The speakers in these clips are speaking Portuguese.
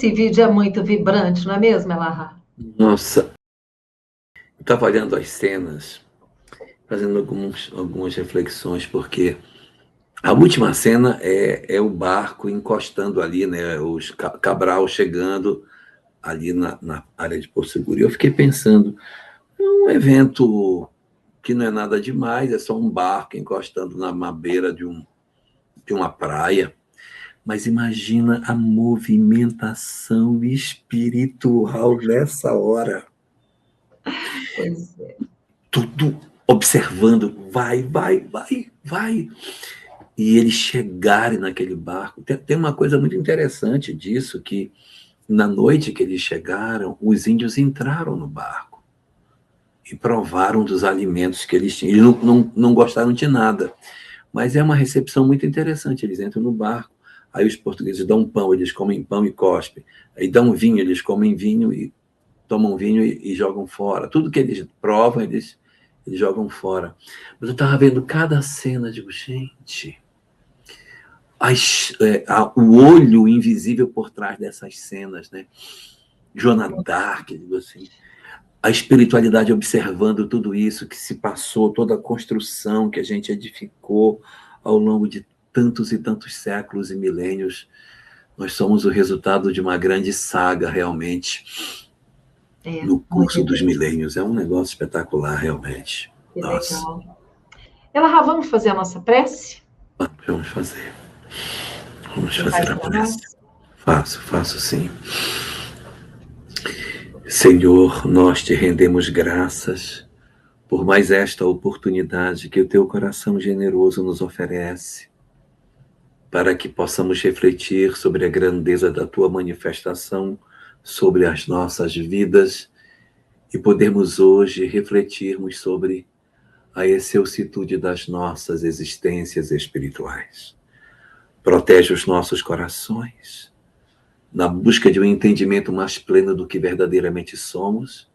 esse vídeo é muito vibrante, não é mesmo, Elahá? Nossa, eu estava olhando as cenas, fazendo algumas reflexões, porque a última cena é o barco encostando ali, né? Os Cabral chegando ali na área de Porto Seguro. E eu fiquei pensando, é um evento que não é nada demais, é só um barco encostando na beira de uma praia. Mas imagina a movimentação espiritual nessa hora. Pois é. Tudo observando, vai, vai, vai, vai. E eles chegarem naquele barco. Tem uma coisa muito interessante disso, que na noite que eles chegaram, os índios entraram no barco e provaram dos alimentos que eles tinham. Eles não gostaram de nada, mas é uma recepção muito interessante. Eles entram no barco, aí os portugueses dão pão, eles comem pão e cospem. Aí dão vinho, eles comem vinho e tomam vinho e jogam fora. Tudo que eles provam, eles jogam fora. Mas eu estava vendo cada cena, digo, gente, o olho invisível por trás dessas cenas, né? Joana d'Arc, digo assim, a espiritualidade observando tudo isso que se passou, toda a construção que a gente edificou ao longo de tantos e tantos séculos e milênios. Nós somos o resultado de uma grande saga, realmente, no curso dos milênios. É um negócio espetacular, realmente. Que Nossa. legal. Elahá, vamos fazer a nossa prece? Vamos fazer. Vamos Você fazer faz a para prece. nós? Faço sim. Senhor, nós te rendemos graças por mais esta oportunidade que o teu coração generoso nos oferece, para que possamos refletir sobre a grandeza da tua manifestação sobre as nossas vidas e podermos hoje refletirmos sobre a excelsitude das nossas existências espirituais. Protege os nossos corações na busca de um entendimento mais pleno do que verdadeiramente somos,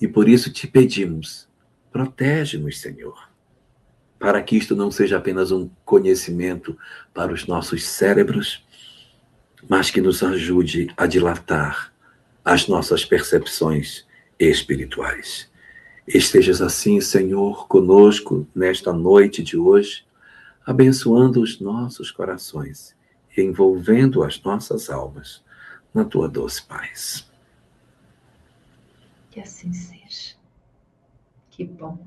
e por isso te pedimos, protege-nos, Senhor, para que isto não seja apenas um conhecimento para os nossos cérebros, mas que nos ajude a dilatar as nossas percepções espirituais. Estejas assim, Senhor, conosco nesta noite de hoje, abençoando os nossos corações, envolvendo as nossas almas na tua doce paz. Que assim seja. Que bom.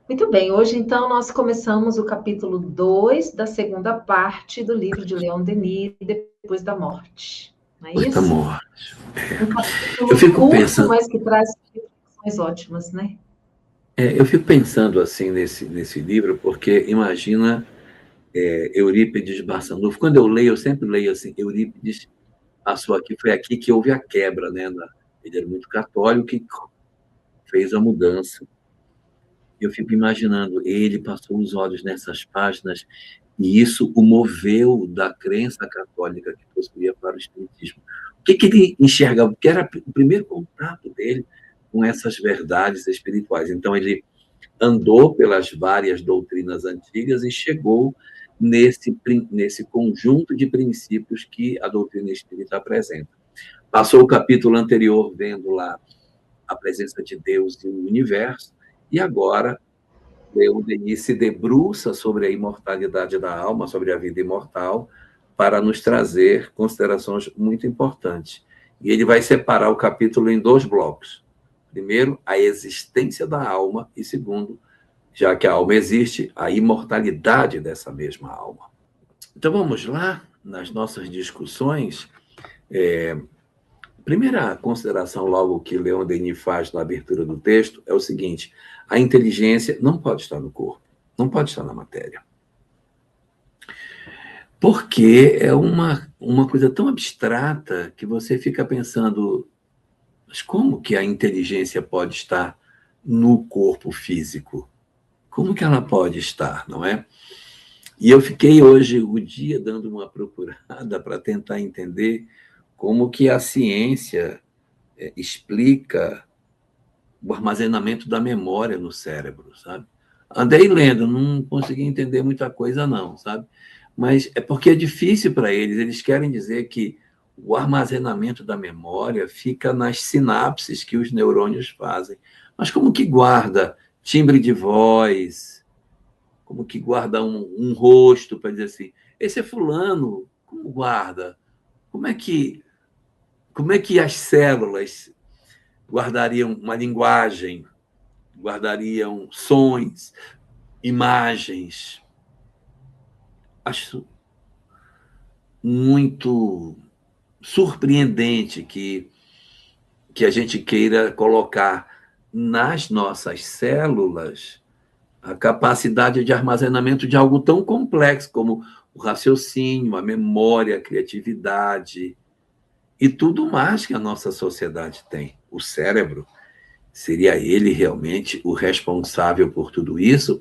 Muito bem, hoje então nós começamos o capítulo 2 da segunda parte do livro de Leon Denis, Depois da Morte. Não é Depois da isso? morte. Um Eu capítulo fico curto, pensando, mas que traz reflexões ótimas, né? assim nesse livro, porque imagina Eurípides Barçanufo. Quando eu leio, eu sempre leio assim, Eurípides passou aqui, foi aqui que houve a quebra, né? Ele era muito católico e fez a mudança. Eu fico imaginando, ele passou os olhos nessas páginas e isso o moveu da crença católica que possuía para o espiritismo. O que ele enxergava? Que era o primeiro contato dele com essas verdades espirituais. Então, ele andou pelas várias doutrinas antigas e chegou nesse conjunto de princípios que a doutrina espírita apresenta. Passou o capítulo anterior vendo lá a presença de Deus e o universo, e agora Leon Denis se debruça sobre a imortalidade da alma, sobre a vida imortal, para nos trazer considerações muito importantes. E ele vai separar o capítulo em dois blocos. Primeiro, a existência da alma, e segundo, já que a alma existe, a imortalidade dessa mesma alma. Então vamos lá, nas nossas discussões. Primeira consideração, logo que Leon Denis faz na abertura do texto, é o seguinte: a inteligência não pode estar no corpo, não pode estar na matéria. Porque é uma coisa tão abstrata que você fica pensando, mas como que a inteligência pode estar no corpo físico? Como que ela pode estar, não é? E eu fiquei hoje o dia dando uma procurada para tentar entender como que a ciência explica o armazenamento da memória no cérebro, sabe? Andei lendo, não consegui entender muita coisa não, sabe? Mas é porque é difícil para eles, eles querem dizer que o armazenamento da memória fica nas sinapses que os neurônios fazem. Mas como que guarda timbre de voz? Como que guarda um rosto para dizer assim, esse é fulano? Como guarda? Como é que as células guardariam uma linguagem, guardariam sons, imagens? Acho muito surpreendente que a gente queira colocar nas nossas células a capacidade de armazenamento de algo tão complexo como o raciocínio, a memória, a criatividade e tudo mais que a nossa sociedade tem. O cérebro, seria ele realmente o responsável por tudo isso?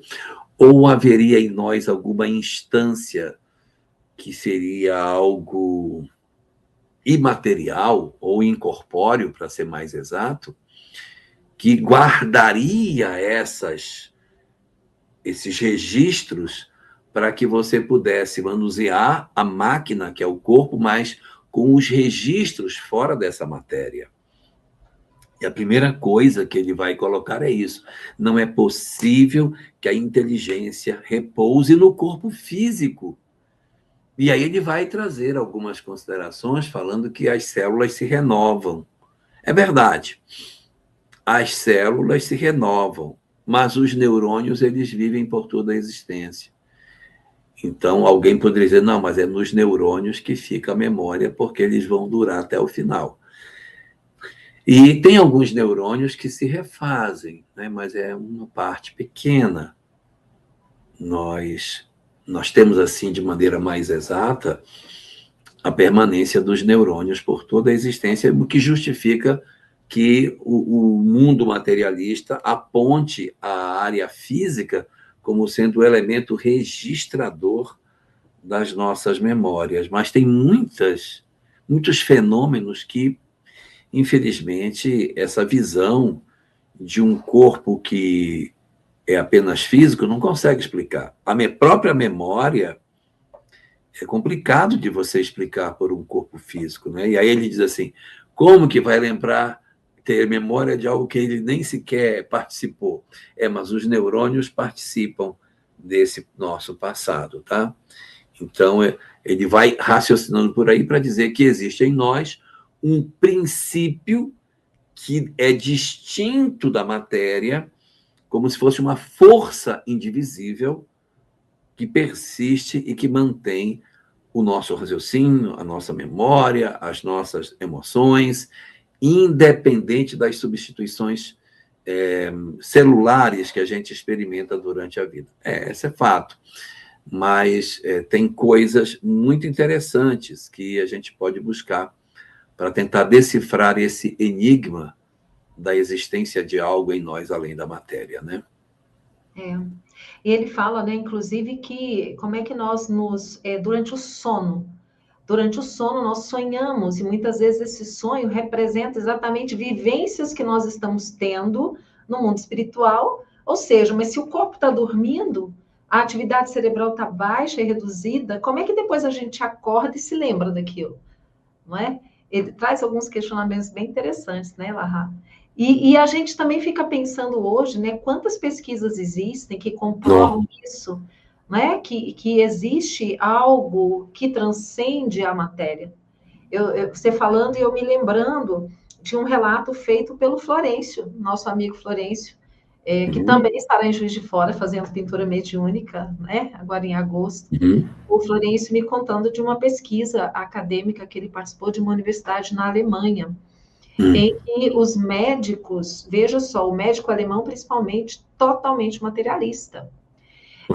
Ou haveria em nós alguma instância que seria algo imaterial ou incorpóreo, para ser mais exato, que guardaria esses registros para que você pudesse manusear a máquina, que é o corpo, mas com os registros fora dessa matéria. E a primeira coisa que ele vai colocar é isso. Não é possível que a inteligência repouse no corpo físico. E aí ele vai trazer algumas considerações falando que as células se renovam. É verdade, as células se renovam, mas os neurônios eles vivem por toda a existência. Então, alguém poderia dizer, não, mas é nos neurônios que fica a memória, porque eles vão durar até o final. E tem alguns neurônios que se refazem, né? Mas é uma parte pequena. Nós temos, assim, de maneira mais exata, a permanência dos neurônios por toda a existência, o que justifica que o mundo materialista aponte a área física como sendo o elemento registrador das nossas memórias. Mas tem muitos fenômenos que, infelizmente, essa visão de um corpo que é apenas físico não consegue explicar. A própria memória é complicado de você explicar por um corpo físico, né? E aí ele diz assim, como que vai lembrar, ter memória de algo que ele nem sequer participou? Mas os neurônios participam desse nosso passado, tá? Então, ele vai raciocinando por aí para dizer que existe em nós um princípio que é distinto da matéria, como se fosse uma força indivisível que persiste e que mantém o nosso raciocínio, a nossa memória, as nossas emoções, independente das substituições celulares que a gente experimenta durante a vida. Esse é fato. Mas tem coisas muito interessantes que a gente pode buscar para tentar decifrar esse enigma da existência de algo em nós além da matéria, né? E ele fala, né, inclusive, que como é que nós durante o sono nós sonhamos, e muitas vezes esse sonho representa exatamente vivências que nós estamos tendo no mundo espiritual, ou seja, mas se o corpo está dormindo, a atividade cerebral está baixa e reduzida, como é que depois a gente acorda e se lembra daquilo, não é? Ele traz alguns questionamentos bem interessantes, né, Lahá? E a gente também fica pensando hoje, né, quantas pesquisas existem que comprovam isso, né, que existe algo que transcende a matéria. Você falando e eu me lembrando de um relato feito pelo Florencio, nosso amigo Florencio, que também estará em Juiz de Fora fazendo pintura mediúnica, né, agora em agosto. O Florencio me contando de uma pesquisa acadêmica que ele participou de uma universidade na Alemanha, em que os médicos, veja só, o médico alemão principalmente, totalmente materialista.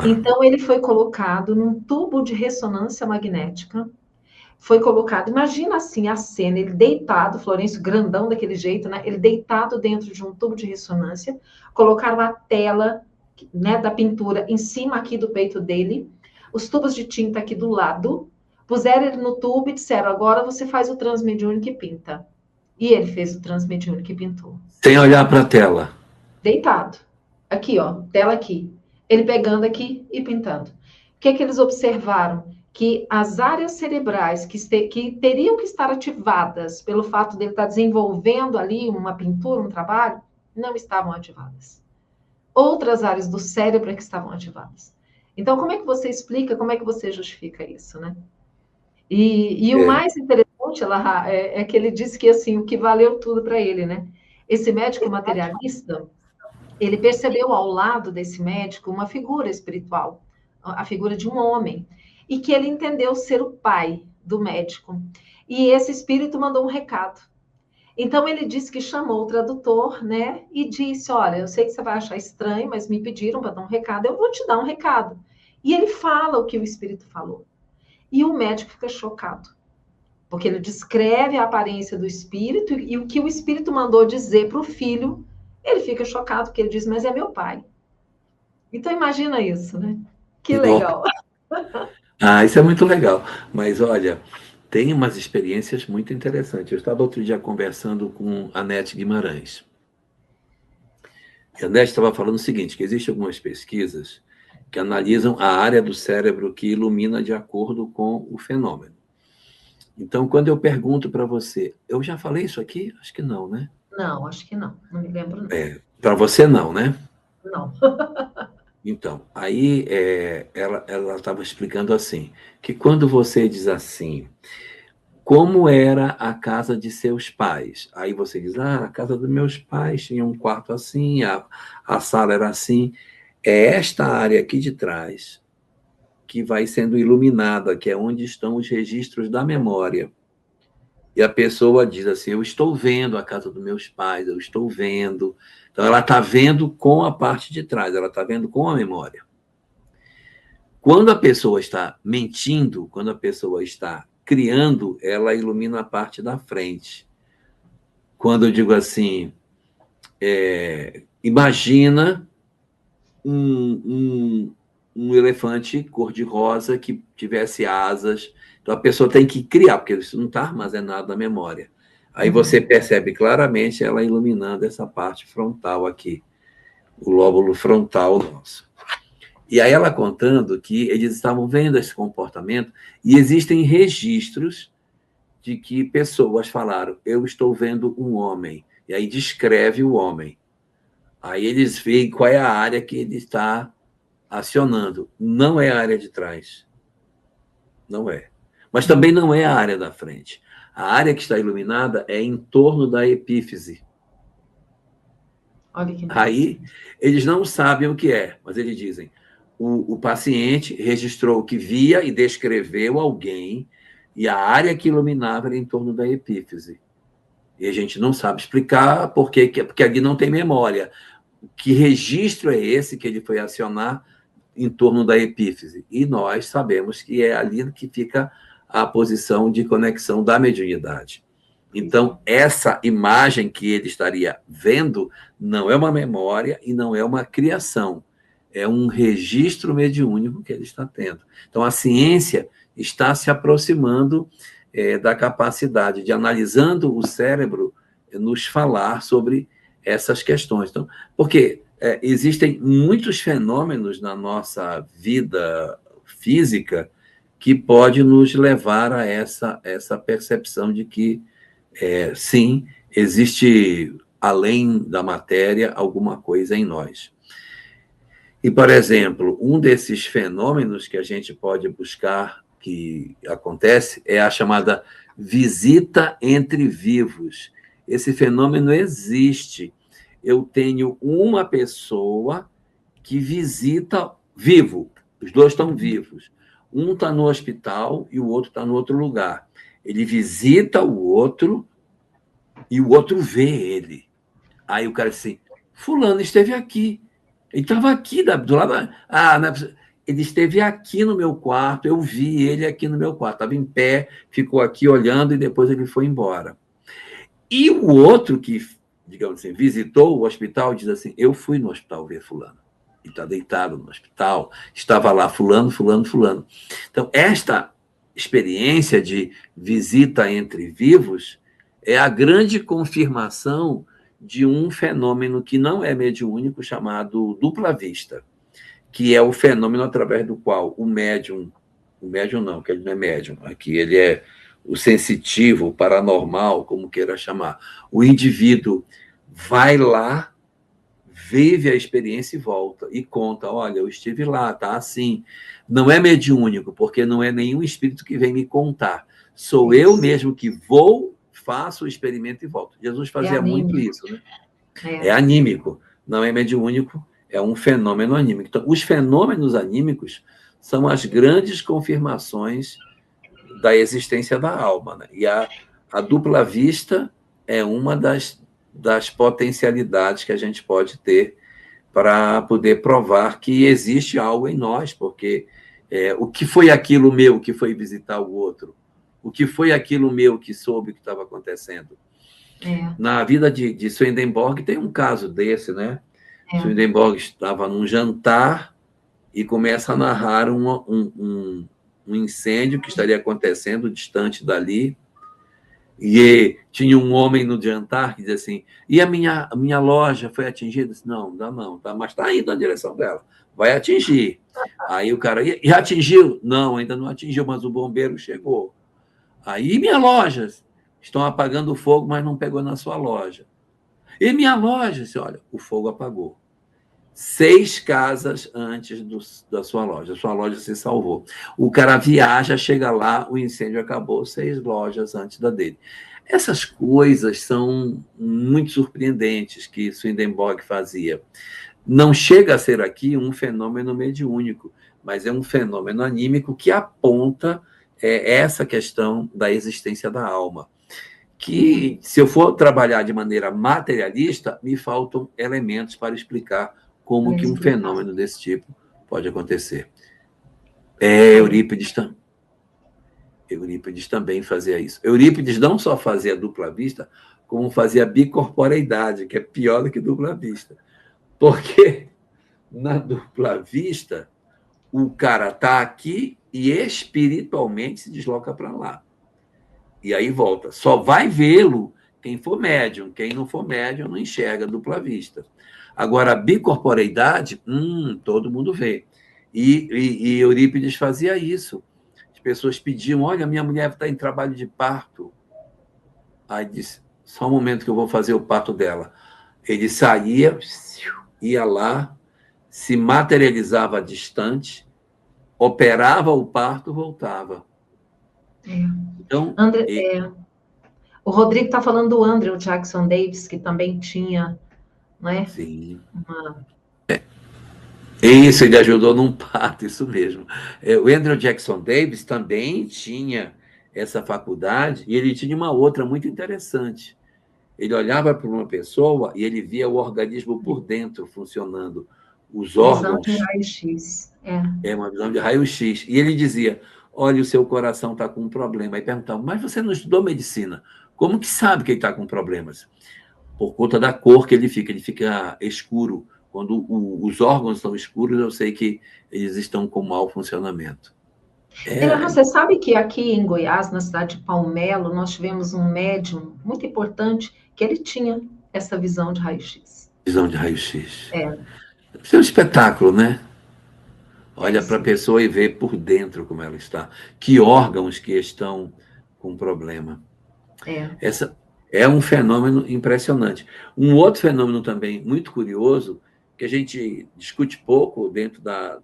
Então, ele foi colocado num tubo de ressonância magnética, foi colocado, imagina assim a cena, ele deitado, Florencio grandão daquele jeito, né? Ele deitado dentro de um tubo de ressonância, colocaram a tela, né, da pintura em cima aqui do peito dele, os tubos de tinta aqui do lado, puseram ele no tubo e disseram, agora você faz o transmediúnico e pinta. E ele fez o transmediúnico e pintou. Sem olhar para a tela. Deitado. Aqui, ó, tela aqui. Ele pegando aqui e pintando. O que é que eles observaram? que as áreas cerebrais que teriam que estar ativadas pelo fato de ele estar desenvolvendo ali uma pintura, um trabalho, não estavam ativadas. Outras áreas do cérebro é que estavam ativadas. Então, como é que você explica, como é que você justifica isso, né? E o mais interessante, Elahá, é que ele disse que, assim, o que valeu tudo para ele, né? Esse médico materialista, ele percebeu ao lado desse médico uma figura espiritual, a figura de um homem, e que ele entendeu ser o pai do médico. E esse espírito mandou um recado. Então ele disse que chamou o tradutor, né, e disse: olha, eu sei que você vai achar estranho, mas me pediram para dar um recado, eu vou te dar um recado. E ele fala o que o espírito falou. E o médico fica chocado, porque ele descreve a aparência do espírito e o que o espírito mandou dizer para o filho. Ele fica chocado, porque ele diz: mas é meu pai. Então imagina isso, né? Que legal. Isso é muito legal. Mas olha, tem umas experiências muito interessantes. Eu estava outro dia conversando com a Nete Guimarães. E a Nete estava falando o seguinte, que existem algumas pesquisas que analisam a área do cérebro que ilumina de acordo com o fenômeno. Então, quando eu pergunto para você, eu já falei isso aqui? Acho que não, né? Não, acho que não. Não me lembro, não. Para você não, né? Não. Então, aí ela estava explicando assim, que quando você diz assim, como era a casa de seus pais? Aí você diz, a casa dos meus pais tinha um quarto assim, a sala era assim. É esta área aqui de trás que vai sendo iluminada, que é onde estão os registros da memória. E a pessoa diz assim, eu estou vendo a casa dos meus pais, eu estou vendo. Então, ela está vendo com a parte de trás, ela está vendo com a memória. Quando a pessoa está mentindo, quando a pessoa está criando, ela ilumina a parte da frente. Quando eu digo assim, imagina um elefante cor-de-rosa que tivesse asas. Então, a pessoa tem que criar, porque isso não está armazenado na memória. Aí você percebe claramente ela iluminando essa parte frontal aqui, o lóbulo frontal nosso. E aí ela contando que eles estavam vendo esse comportamento e existem registros de que pessoas falaram, eu estou vendo um homem. E aí descreve o homem. Aí eles veem qual é a área que ele está acionando. Não é a área de trás. Não é. Mas também não é a área da frente. A área que está iluminada é em torno da epífise. Olha que aí eles não sabem o que é, mas eles dizem, o paciente registrou o que via e descreveu alguém, e a área que iluminava era em torno da epífise. E a gente não sabe explicar porque ali não tem memória. Que registro é esse que ele foi acionar em torno da epífise? E nós sabemos que é ali que fica a posição de conexão da mediunidade. Então, essa imagem que ele estaria vendo não é uma memória e não é uma criação. É um registro mediúnico que ele está tendo. Então, a ciência está se aproximando da capacidade de, analisando o cérebro, nos falar sobre essas questões. Então, porque existem muitos fenômenos na nossa vida física que pode nos levar a essa percepção de que, sim, existe, além da matéria, alguma coisa em nós. E, por exemplo, um desses fenômenos que a gente pode buscar que acontece é a chamada visita entre vivos. Esse fenômeno existe. Eu tenho uma pessoa que visita vivo, os dois estão vivos. Um está no hospital e o outro está no outro lugar. Ele visita o outro e o outro vê ele. Aí o cara diz assim, fulano esteve aqui. Ele estava aqui, do lado. Ele esteve aqui no meu quarto, eu vi ele aqui no meu quarto. Estava em pé, ficou aqui olhando e depois ele foi embora. E o outro que, digamos assim, visitou o hospital, diz assim, eu fui no hospital ver fulano. Ele está deitado no hospital, estava lá fulano, fulano, fulano. Então, esta experiência de visita entre vivos é a grande confirmação de um fenômeno que não é mediúnico, chamado dupla vista, que é o fenômeno através do qual o médium o médium não, que ele não é médium. Aqui ele é o sensitivo, o paranormal, como queira chamar. O indivíduo vai lá, vive a experiência e volta. E conta, olha, eu estive lá, tá assim. Não é mediúnico, porque não é nenhum espírito que vem me contar. Sou eu mesmo que vou, faço o experimento e volto. Jesus fazia muito isso, né? É anímico, não é mediúnico, é um fenômeno anímico. Então, os fenômenos anímicos são as grandes confirmações da existência da alma, né? E a dupla vista é uma das potencialidades que a gente pode ter para poder provar que existe algo em nós, porque o que foi aquilo meu que foi visitar o outro? O que foi aquilo meu que soube o que estava acontecendo? Na vida de Swedenborg tem um caso desse, né? Swedenborg estava num jantar e começa a narrar um incêndio que estaria acontecendo distante dali. E tinha um homem no jantar que dizia assim: e a minha loja foi atingida? Disse, não, não, tá, mas está indo na direção dela, vai atingir. Aí o cara, e atingiu? Não, ainda não atingiu, mas o bombeiro chegou. Aí minha loja, estão apagando o fogo, mas não pegou na sua loja. E minha loja, disse, olha, o fogo apagou. 6 casas antes da sua loja. A sua loja se salvou. O cara viaja, chega lá, o incêndio acabou 6 lojas antes da dele. Essas coisas são muito surpreendentes que Swedenborg fazia. Não chega a ser aqui um fenômeno mediúnico, mas é um fenômeno anímico que aponta essa questão da existência da alma. Que, se eu for trabalhar de maneira materialista, me faltam elementos para explicar como que um fenômeno desse tipo pode acontecer. Eurípides também fazia isso. Eurípides não só fazia dupla vista, como fazia bicorporeidade, que é pior do que dupla vista. Porque na dupla vista, o cara está aqui e espiritualmente se desloca para lá. E aí volta. Só vai vê-lo quem for médium. Quem não for médium não enxerga dupla vista. Agora, a bicorporeidade, todo mundo vê. E Eurípides fazia isso. As pessoas pediam, olha, minha mulher está em trabalho de parto. Aí disse, só um momento que eu vou fazer o parto dela. Ele saía, ia lá, se materializava distante, operava o parto, voltava. Então, o Rodrigo está falando do Andrew Jackson Davis, que também tinha, né? Sim. Isso, ele ajudou num parto, isso mesmo. O Andrew Jackson Davis também tinha essa faculdade e ele tinha uma outra muito interessante. Ele olhava para uma pessoa e ele via o organismo por dentro funcionando, os órgãos. Visão de raio-x. Uma visão de raio-x. E ele dizia, olha, o seu coração está com um problema. Aí perguntava, mas você não estudou medicina? Como que sabe que ele está com problemas? Por conta da cor que ele fica escuro. Quando os órgãos estão escuros, eu sei que eles estão com mau funcionamento. Você sabe que aqui em Goiás, na cidade de Palmelo, nós tivemos um médium muito importante que ele tinha essa visão de raio-x. Visão de raio-x. Isso é um espetáculo, né? Olha para a pessoa e vê por dentro como ela está. Que órgãos que estão com problema. Essa é um fenômeno impressionante. Um outro fenômeno também muito curioso, que a gente discute pouco dentro da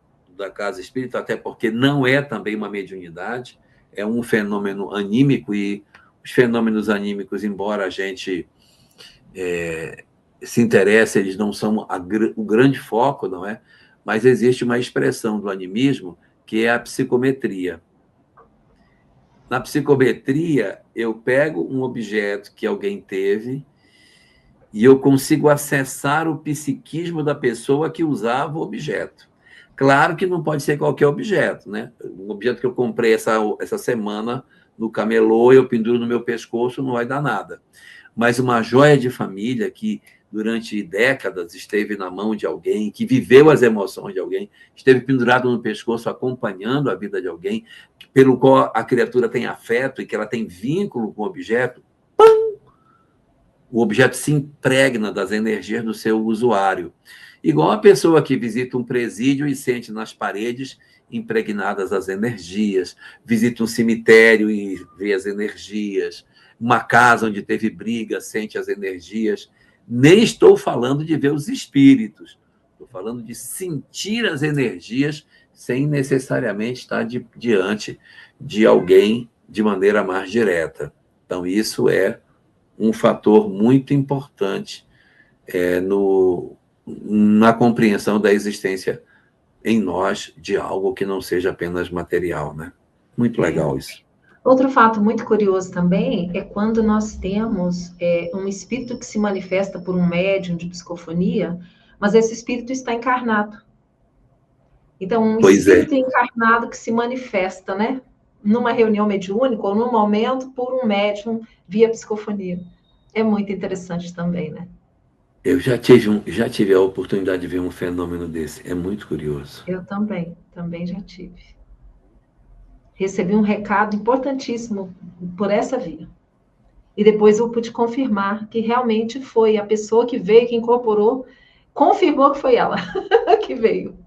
casa espírita, até porque não é também uma mediunidade, é um fenômeno anímico, e os fenômenos anímicos, embora a gente se interesse, eles não são o grande foco, não é? Mas existe uma expressão do animismo que é a psicometria. Na psicometria, eu pego um objeto que alguém teve e eu consigo acessar o psiquismo da pessoa que usava o objeto. Claro que não pode ser qualquer objeto, né? Um objeto que eu comprei essa semana no camelô, eu penduro no meu pescoço, não vai dar nada. Mas uma joia de família que durante décadas esteve na mão de alguém, que viveu as emoções de alguém, esteve pendurado no pescoço acompanhando a vida de alguém, pelo qual a criatura tem afeto e que ela tem vínculo com o objeto, o objeto se impregna das energias do seu usuário. Igual a pessoa que visita um presídio e sente nas paredes impregnadas as energias, visita um cemitério e vê as energias, uma casa onde teve briga, sente as energias. Nem estou falando de ver os espíritos, estou falando de sentir as energias sem necessariamente estar diante de alguém de maneira mais direta. Então, isso é um fator muito importante na compreensão da existência em nós de algo que não seja apenas material, né? Muito legal isso. Outro fato muito curioso também é quando nós temos um espírito que se manifesta por um médium de psicofonia, mas esse espírito está encarnado. Então, um espírito encarnado que se manifesta, né? Numa reunião mediúnica ou num momento por um médium via psicofonia. É muito interessante também, né? Eu já tive a oportunidade de ver um fenômeno desse. É muito curioso. Eu também já tive. Recebi um recado importantíssimo por essa via. E depois eu pude confirmar que realmente foi a pessoa que veio, que incorporou, confirmou que foi ela que veio.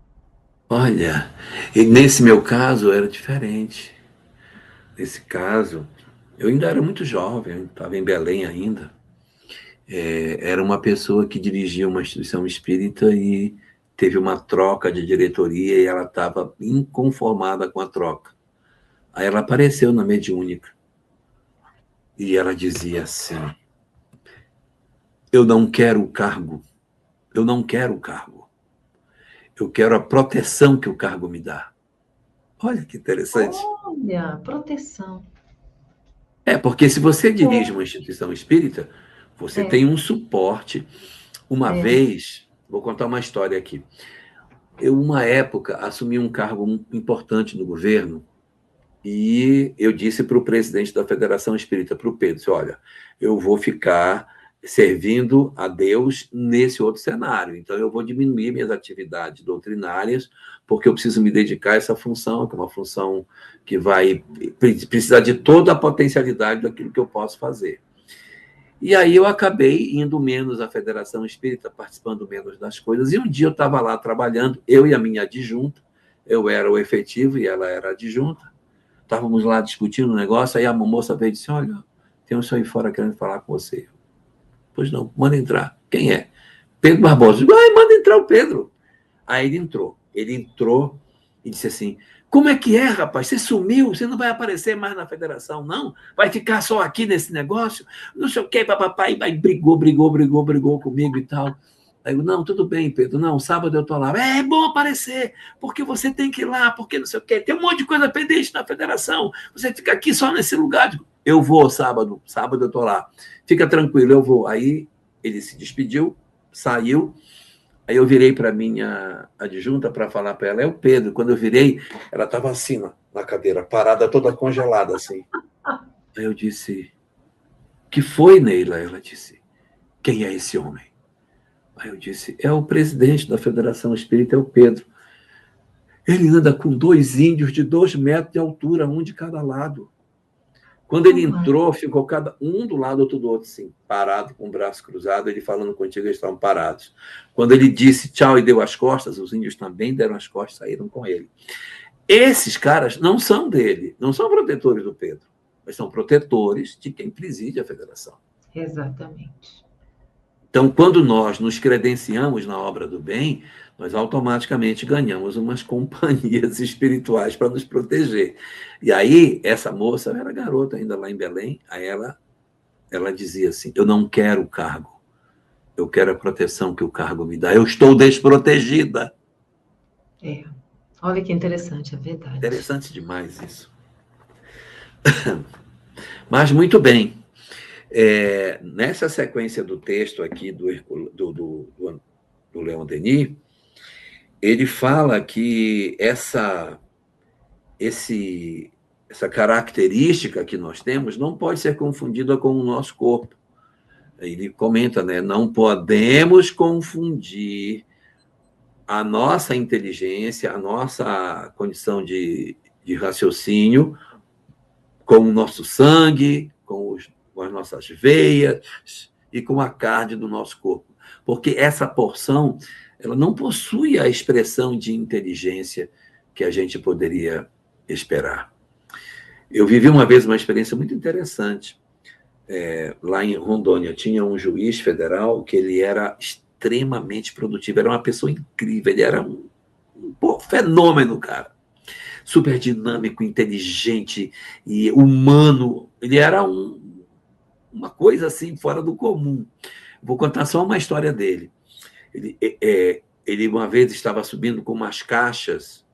Olha, e nesse meu caso era diferente. Nesse caso, eu ainda era muito jovem, estava em Belém ainda. Era uma pessoa que dirigia uma instituição espírita e teve uma troca de diretoria e ela estava inconformada com a troca. Aí ela apareceu na mediúnica e ela dizia assim: eu não quero o cargo, eu não quero o cargo, eu quero a proteção que o cargo me dá. Olha que interessante. Olha, proteção. Porque se você dirige uma instituição espírita, você tem um suporte. Uma vez, vou contar uma história aqui. Eu, uma época, assumi um cargo importante no governo e eu disse para o presidente da Federação Espírita, para o Pedro, olha, eu vou ficar servindo a Deus nesse outro cenário. Então, eu vou diminuir minhas atividades doutrinárias, porque eu preciso me dedicar a essa função, que é uma função que vai precisar de toda a potencialidade daquilo que eu posso fazer. E aí eu acabei indo menos à Federação Espírita, participando menos das coisas, e um dia eu estava lá trabalhando, eu e a minha adjunta, eu era o efetivo e ela era a adjunta, estávamos lá discutindo um negócio, aí a moça veio e disse, olha, tem um senhor aí fora querendo falar com você. Pois não, manda entrar. Quem é? Pedro Barbosa. Manda entrar o Pedro. Aí ele entrou e disse assim, como é que é, rapaz? Você sumiu, você não vai aparecer mais na federação, não? Vai ficar só aqui nesse negócio? Não sei o quê, papai. Aí brigou comigo e tal. Aí eu, não, tudo bem, Pedro. Não, sábado eu tô lá. É bom aparecer, porque você tem que ir lá, porque não sei o quê. Tem um monte de coisa pendente na federação. Você fica aqui só nesse lugar. Eu vou sábado eu tô lá. Fica tranquilo, eu vou. Aí ele se despediu, saiu. Aí eu virei para minha adjunta para falar para ela, é o Pedro. Quando eu virei, ela estava assim na cadeira, parada, toda congelada, assim. Aí eu disse, que foi, Neila? Ela disse, quem é esse homem? Aí eu disse, é o presidente da Federação Espírita, é o Pedro. Ele anda com 2 índios de 2 metros de altura, um de cada lado. Quando ele entrou, ficou cada um do lado, outro do outro, assim, parado, com o braço cruzado, ele falando contigo, eles estavam parados. Quando ele disse tchau e deu as costas, os índios também deram as costas, saíram com ele. Esses caras não são dele, não são protetores do Pedro, mas são protetores de quem preside a federação. Exatamente. Então, quando nós nos credenciamos na obra do bem, nós automaticamente ganhamos umas companhias espirituais para nos proteger. E aí, essa moça, era garota ainda lá em Belém, aí ela dizia assim, eu não quero o cargo, eu quero a proteção que o cargo me dá, eu estou desprotegida. Olha que interessante, é verdade. Interessante demais isso. Mas, muito bem. Nessa sequência do texto aqui do Leon Denis, ele fala que essa característica que nós temos não pode ser confundida com o nosso corpo. Ele comenta, né? Não podemos confundir a nossa inteligência, a nossa condição de raciocínio com o nosso sangue, com as nossas veias e com a carne do nosso corpo. Porque essa porção, ela não possui a expressão de inteligência que a gente poderia esperar. Eu vivi uma vez uma experiência muito interessante. Lá em Rondônia, tinha um juiz federal que ele era extremamente produtivo, era uma pessoa incrível, ele era um fenômeno, cara. Super dinâmico, inteligente e humano. Ele era uma coisa assim, fora do comum. Vou contar só uma história dele. Ele uma vez estava subindo com umas caixas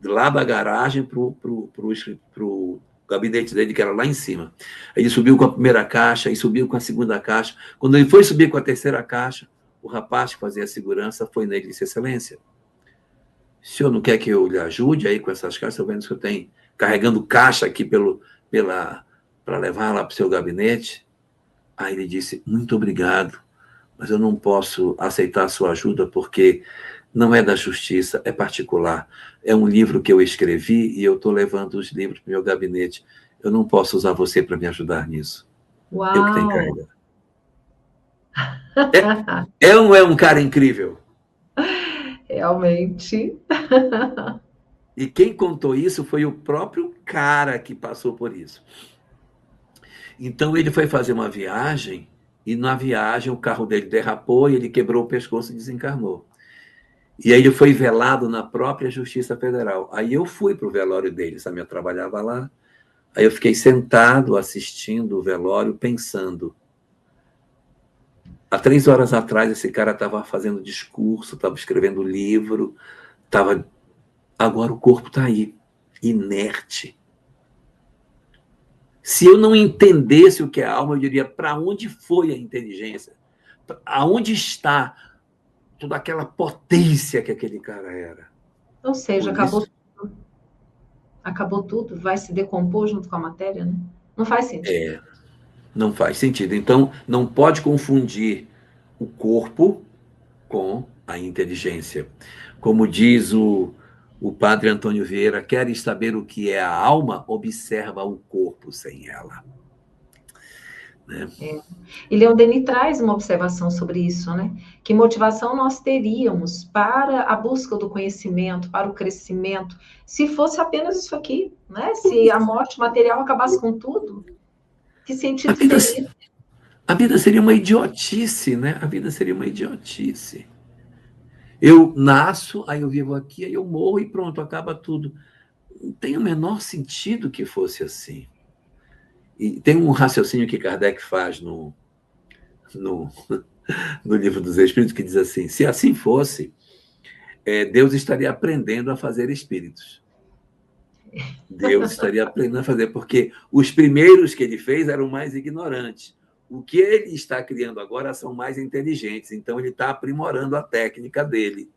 lá da garagem para o gabinete dele, que era lá em cima. Ele subiu com a primeira caixa e subiu com a segunda caixa. Quando ele foi subir com a terceira caixa, o rapaz que fazia a segurança foi nele e disse: Excelência, o senhor não quer que eu lhe ajude aí com essas caixas? Estou vendo que eu tenho carregando caixa aqui para levar lá para o seu gabinete. Aí ele disse: muito obrigado, mas eu não posso aceitar a sua ajuda porque não é da justiça, é particular. É um livro que eu escrevi e eu estou levando os livros para o meu gabinete. Eu não posso usar você para me ajudar nisso. Uau! Eu que tenho que carregar. É ou não é um cara incrível? Realmente. E quem contou isso foi o próprio cara que passou por isso. Então ele foi fazer uma viagem e na viagem o carro dele derrapou e ele quebrou o pescoço e desencarnou. E aí ele foi velado na própria Justiça Federal. Aí eu fui para o velório dele, sabe? Eu trabalhava lá. Aí eu fiquei sentado assistindo o velório, pensando. Há 3 horas atrás esse cara estava fazendo discurso, estava escrevendo livro, estava... Agora o corpo está aí, inerte. Se eu não entendesse o que é alma, eu diria: para onde foi a inteligência? Aonde está toda aquela potência que aquele cara era? Ou seja, acabou tudo, vai se decompor junto com a matéria, né? Não faz sentido. Não faz sentido. Então, não pode confundir o corpo com a inteligência. Como diz o padre Antônio Vieira: queres saber o que é a alma? Observa o corpo sem ela. Né? E Leon Denis traz uma observação sobre isso, né? Que motivação nós teríamos para a busca do conhecimento, para o crescimento, se fosse apenas isso aqui, né? Se a morte material acabasse com tudo, que sentido teria? A vida seria uma idiotice, né? A vida seria uma idiotice. Eu nasço, aí eu vivo aqui, aí eu morro e pronto, acaba tudo. Não tem o menor sentido que fosse assim. E tem um raciocínio que Kardec faz no Livro dos Espíritos, que diz assim: se assim fosse, Deus estaria aprendendo a fazer espíritos. Deus estaria aprendendo a fazer, porque os primeiros que ele fez eram mais ignorantes. O que ele está criando agora são mais inteligentes, então ele está aprimorando a técnica dele.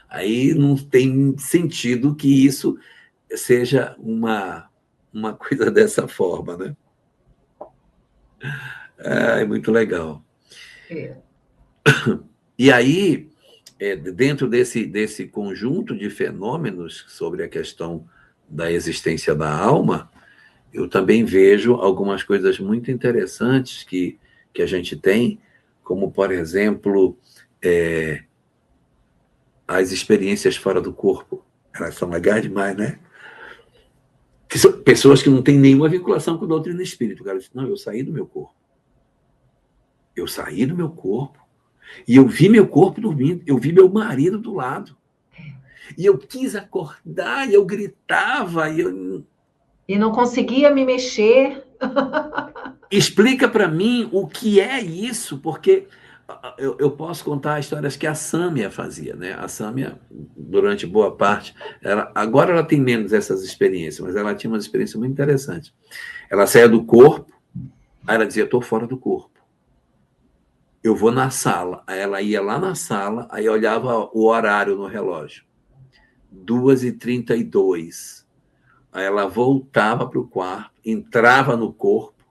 Aí não tem sentido que isso seja uma coisa dessa forma, né? É muito legal. E aí, dentro desse conjunto de fenômenos sobre a questão da existência da alma, eu também vejo algumas coisas muito interessantes que a gente tem, como, por exemplo, as experiências fora do corpo. Elas são legais demais, né? Que são pessoas que não têm nenhuma vinculação com a doutrina espírita. O cara diz: não, eu saí do meu corpo. Eu saí do meu corpo e eu vi meu corpo dormindo, eu vi meu marido do lado. E eu quis acordar, e eu gritava, e não conseguia me mexer. Explica para mim o que é isso, porque eu posso contar histórias que a Sâmia fazia, né? A Sâmia, durante boa parte, agora ela tem menos essas experiências, mas ela tinha uma experiência muito interessante. Ela saía do corpo, aí ela dizia: estou fora do corpo. Eu vou na sala. Aí ela ia lá na sala, aí olhava o horário no relógio. 2h32. Aí ela voltava para o quarto, entrava no corpo,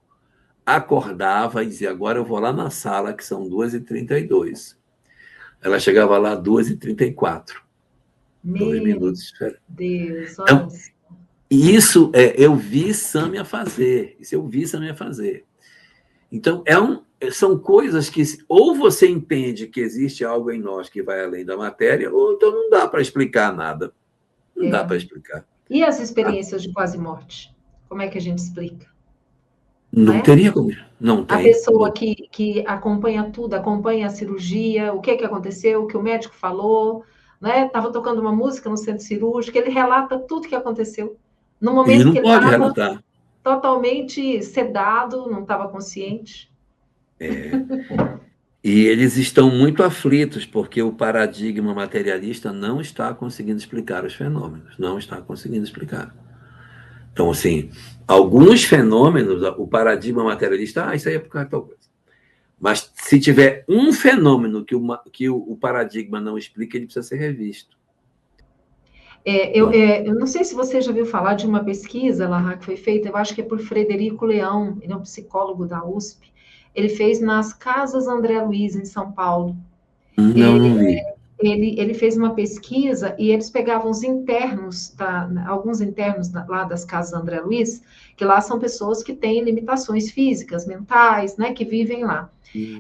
acordava e dizia: agora eu vou lá na sala, que são 2h32. Ela chegava lá 2h34. 2 minutos. Deus, olha. Então, isso eu vi Sâmia fazer. Isso eu vi Sâmia fazer. Então, são coisas que ou você entende que existe algo em nós que vai além da matéria, ou então não dá para explicar nada. Não dá para explicar. E as experiências de quase morte? Como é que a gente explica? Não teria como. Não tem. A pessoa que acompanha tudo, acompanha a cirurgia, o que aconteceu, o que o médico falou, né? Estava tocando uma música no centro cirúrgico, ele relata tudo o que aconteceu. No momento Ele não que ele pode estava relatar. totalmente sedado, não estava consciente. E eles estão muito aflitos, porque o paradigma materialista não está conseguindo explicar os fenômenos, não está conseguindo explicar. Então, assim, alguns fenômenos, o paradigma materialista, isso aí é por causa de tal coisa. Mas se tiver um fenômeno que o paradigma não explica, ele precisa ser revisto. Eu não sei se você já ouviu falar de uma pesquisa, Larra, que foi feita, eu acho que é por Frederico Leão, ele é um psicólogo da USP. Ele fez nas Casas André Luiz, em São Paulo. Não vi. Ele fez uma pesquisa e eles pegavam os internos, alguns internos lá das Casas André Luiz, que lá são pessoas que têm limitações físicas, mentais, né, que vivem lá.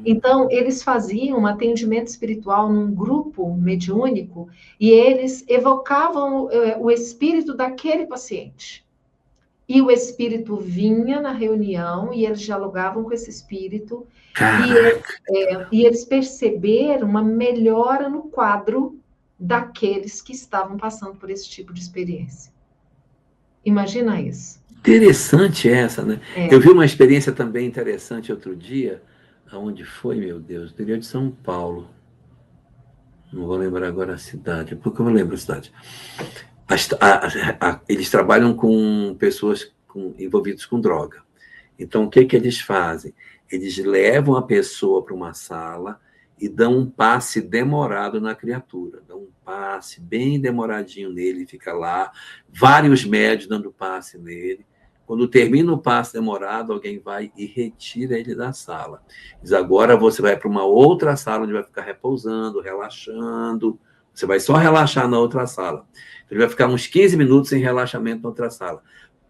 Então, eles faziam um atendimento espiritual num grupo mediúnico e eles evocavam o espírito daquele paciente. E o espírito vinha na reunião e eles dialogavam com esse espírito. E eles perceberam uma melhora no quadro daqueles que estavam passando por esse tipo de experiência. Imagina isso. Interessante essa, né? Eu vi uma experiência também interessante outro dia. Aonde foi, meu Deus? No interior de São Paulo. Não vou lembrar agora a cidade, porque eu não lembro a cidade. Eles trabalham com pessoas envolvidas com droga. Então, o que eles fazem? Eles levam a pessoa para uma sala e dão um passe demorado na criatura. Dão um passe bem demoradinho nele, fica lá, vários médios dando passe nele. Quando termina o passe demorado, alguém vai e retira ele da sala. Diz, agora você vai para uma outra sala onde vai ficar repousando, relaxando. Você vai só relaxar na outra sala. Ele vai ficar uns 15 minutos em relaxamento na outra sala.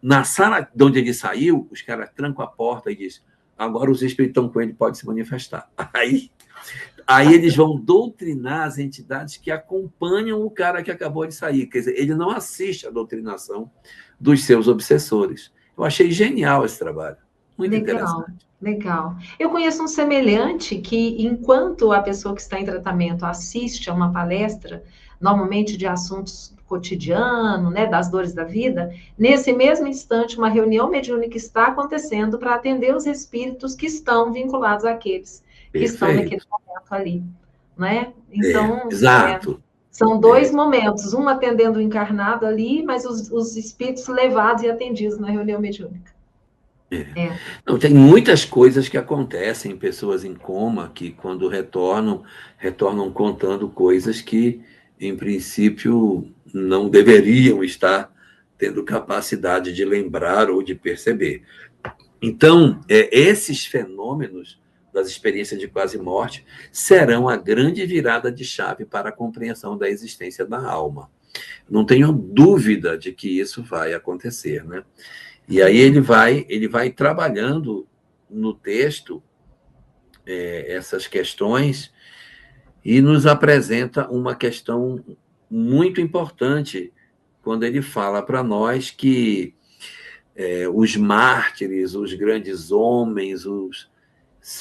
Na sala de onde ele saiu, os caras trancam a porta e dizem, agora os espíritos estão com ele, pode se manifestar. Aí eles vão doutrinar as entidades que acompanham o cara que acabou de sair. Quer dizer, ele não assiste à doutrinação dos seus obsessores. Eu achei genial esse trabalho. Muito interessante. Legal. Eu conheço um semelhante que, enquanto a pessoa que está em tratamento assiste a uma palestra, normalmente de assuntos do cotidiano, né, das dores da vida, nesse mesmo instante, uma reunião mediúnica está acontecendo para atender os espíritos que estão vinculados àqueles que estão naquele momento ali, né? Então, exato. São dois momentos, um atendendo o encarnado ali, mas os espíritos levados e atendidos na reunião mediúnica. Não, tem muitas coisas que acontecem em pessoas em coma que, quando retornam contando coisas que, em princípio, não deveriam estar tendo capacidade de lembrar ou de perceber. Então, esses fenômenos das experiências de quase morte serão a grande virada de chave para a compreensão da existência da alma. Não tenho dúvida de que isso vai acontecer, né? E aí ele vai trabalhando no texto essas questões e nos apresenta uma questão muito importante quando ele fala para nós que os mártires, os grandes homens,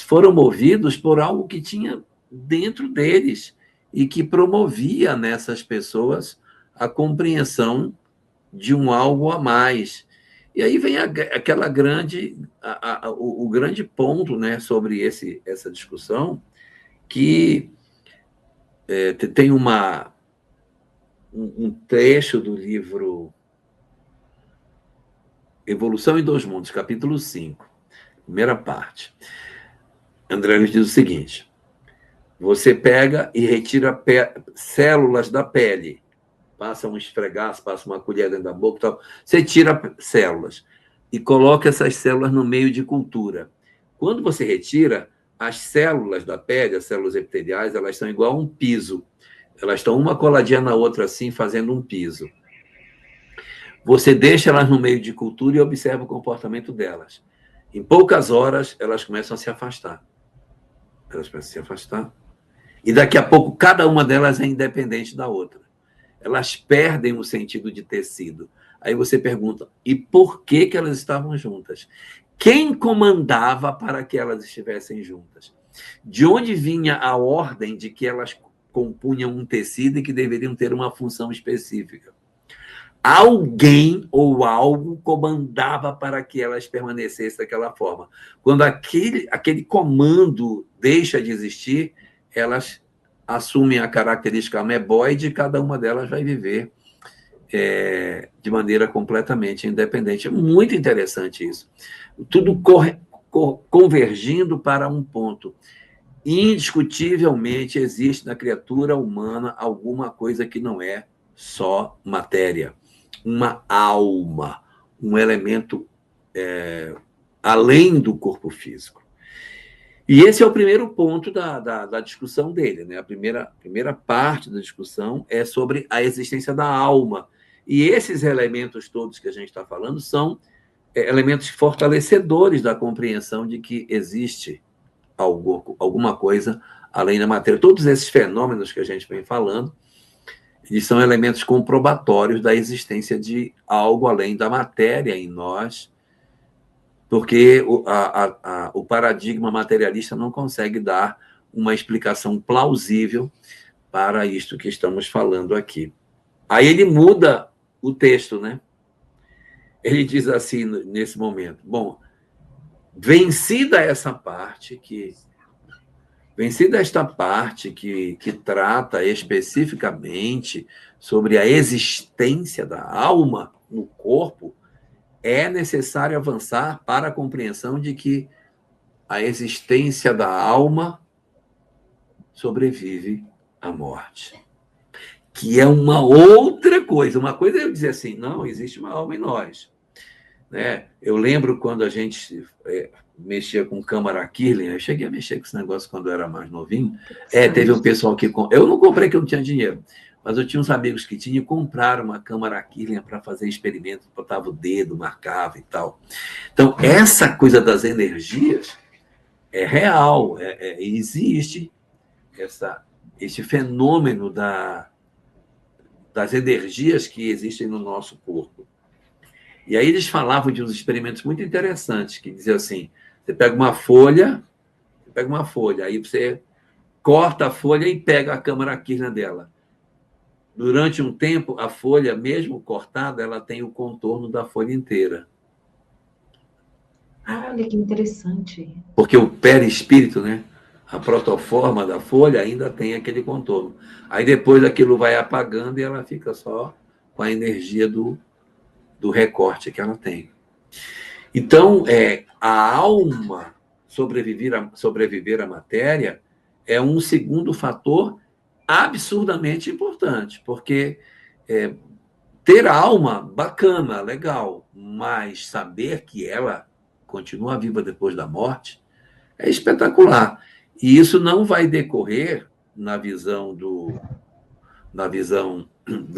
foram movidos por algo que tinha dentro deles e que promovia nessas pessoas a compreensão de um algo a mais. E aí vem aquela o grande ponto, né, sobre essa discussão, que tem um trecho do livro Evolução em Dois Mundos, capítulo 5, primeira parte. André Luiz diz o seguinte: você pega e retira células da pele, passa um esfregaço, passa uma colher dentro da boca e tal. Você tira células e coloca essas células no meio de cultura. Quando você retira, as células da pele, as células epiteliais, elas são igual a um piso. Elas estão uma coladinha na outra assim, fazendo um piso. Você deixa elas no meio de cultura e observa o comportamento delas. Em poucas horas, elas começam a se afastar. E daqui a pouco, cada uma delas é independente da outra. elas perdem o sentido de tecido. Aí você pergunta, e por que que elas estavam juntas? Quem comandava para que elas estivessem juntas? De onde vinha a ordem de que elas compunham um tecido e que deveriam ter uma função específica? Alguém ou algo comandava para que elas permanecessem daquela forma. Quando aquele comando deixa de existir, elas assumem a característica ameboide e cada uma delas vai viver de maneira completamente independente. É muito interessante isso. Tudo convergindo para um ponto. Indiscutivelmente existe na criatura humana alguma coisa que não é só matéria, uma alma, um elemento além do corpo físico. E esse é o primeiro ponto da discussão dele, né? A primeira parte da discussão é sobre a existência da alma. E esses elementos todos que a gente está falando são elementos fortalecedores da compreensão de que existe alguma coisa além da matéria. Todos esses fenômenos que a gente vem falando, eles são elementos comprobatórios da existência de algo além da matéria em nós, porque o paradigma materialista não consegue dar uma explicação plausível para isto que estamos falando aqui. Aí ele muda o texto, né? Ele diz assim, nesse momento, bom, vencida esta parte que trata especificamente sobre a existência da alma no corpo, é necessário avançar para a compreensão de que a existência da alma sobrevive à morte. Que é uma outra coisa. Uma coisa é eu dizer assim, não, existe uma alma em nós. Né? Eu lembro quando a gente mexia com câmara Kirlian, eu cheguei a mexer com esse negócio quando eu era mais novinho. Teve um pessoal que... Eu não comprei, que eu não tinha dinheiro, mas eu tinha uns amigos que tinham e compraram uma câmara Kirlian para fazer experimentos, botava o dedo, marcava e tal. Então, essa coisa das energias é real, existe esse fenômeno das energias que existem no nosso corpo. E aí eles falavam de uns experimentos muito interessantes, que diziam assim, você pega uma folha, aí você corta a folha e pega a câmara Kirlian dela. Durante um tempo, a folha, mesmo cortada, ela tem o contorno da folha inteira. Olha que interessante. Porque o perispírito, né? A protoforma da folha ainda tem aquele contorno. Aí depois aquilo vai apagando e ela fica só com a energia do recorte que ela tem. Então, a alma sobreviver à matéria é um segundo fator absurdamente importante, porque ter alma, bacana, legal, mas saber que ela continua viva depois da morte é espetacular. E isso não vai decorrer na visão do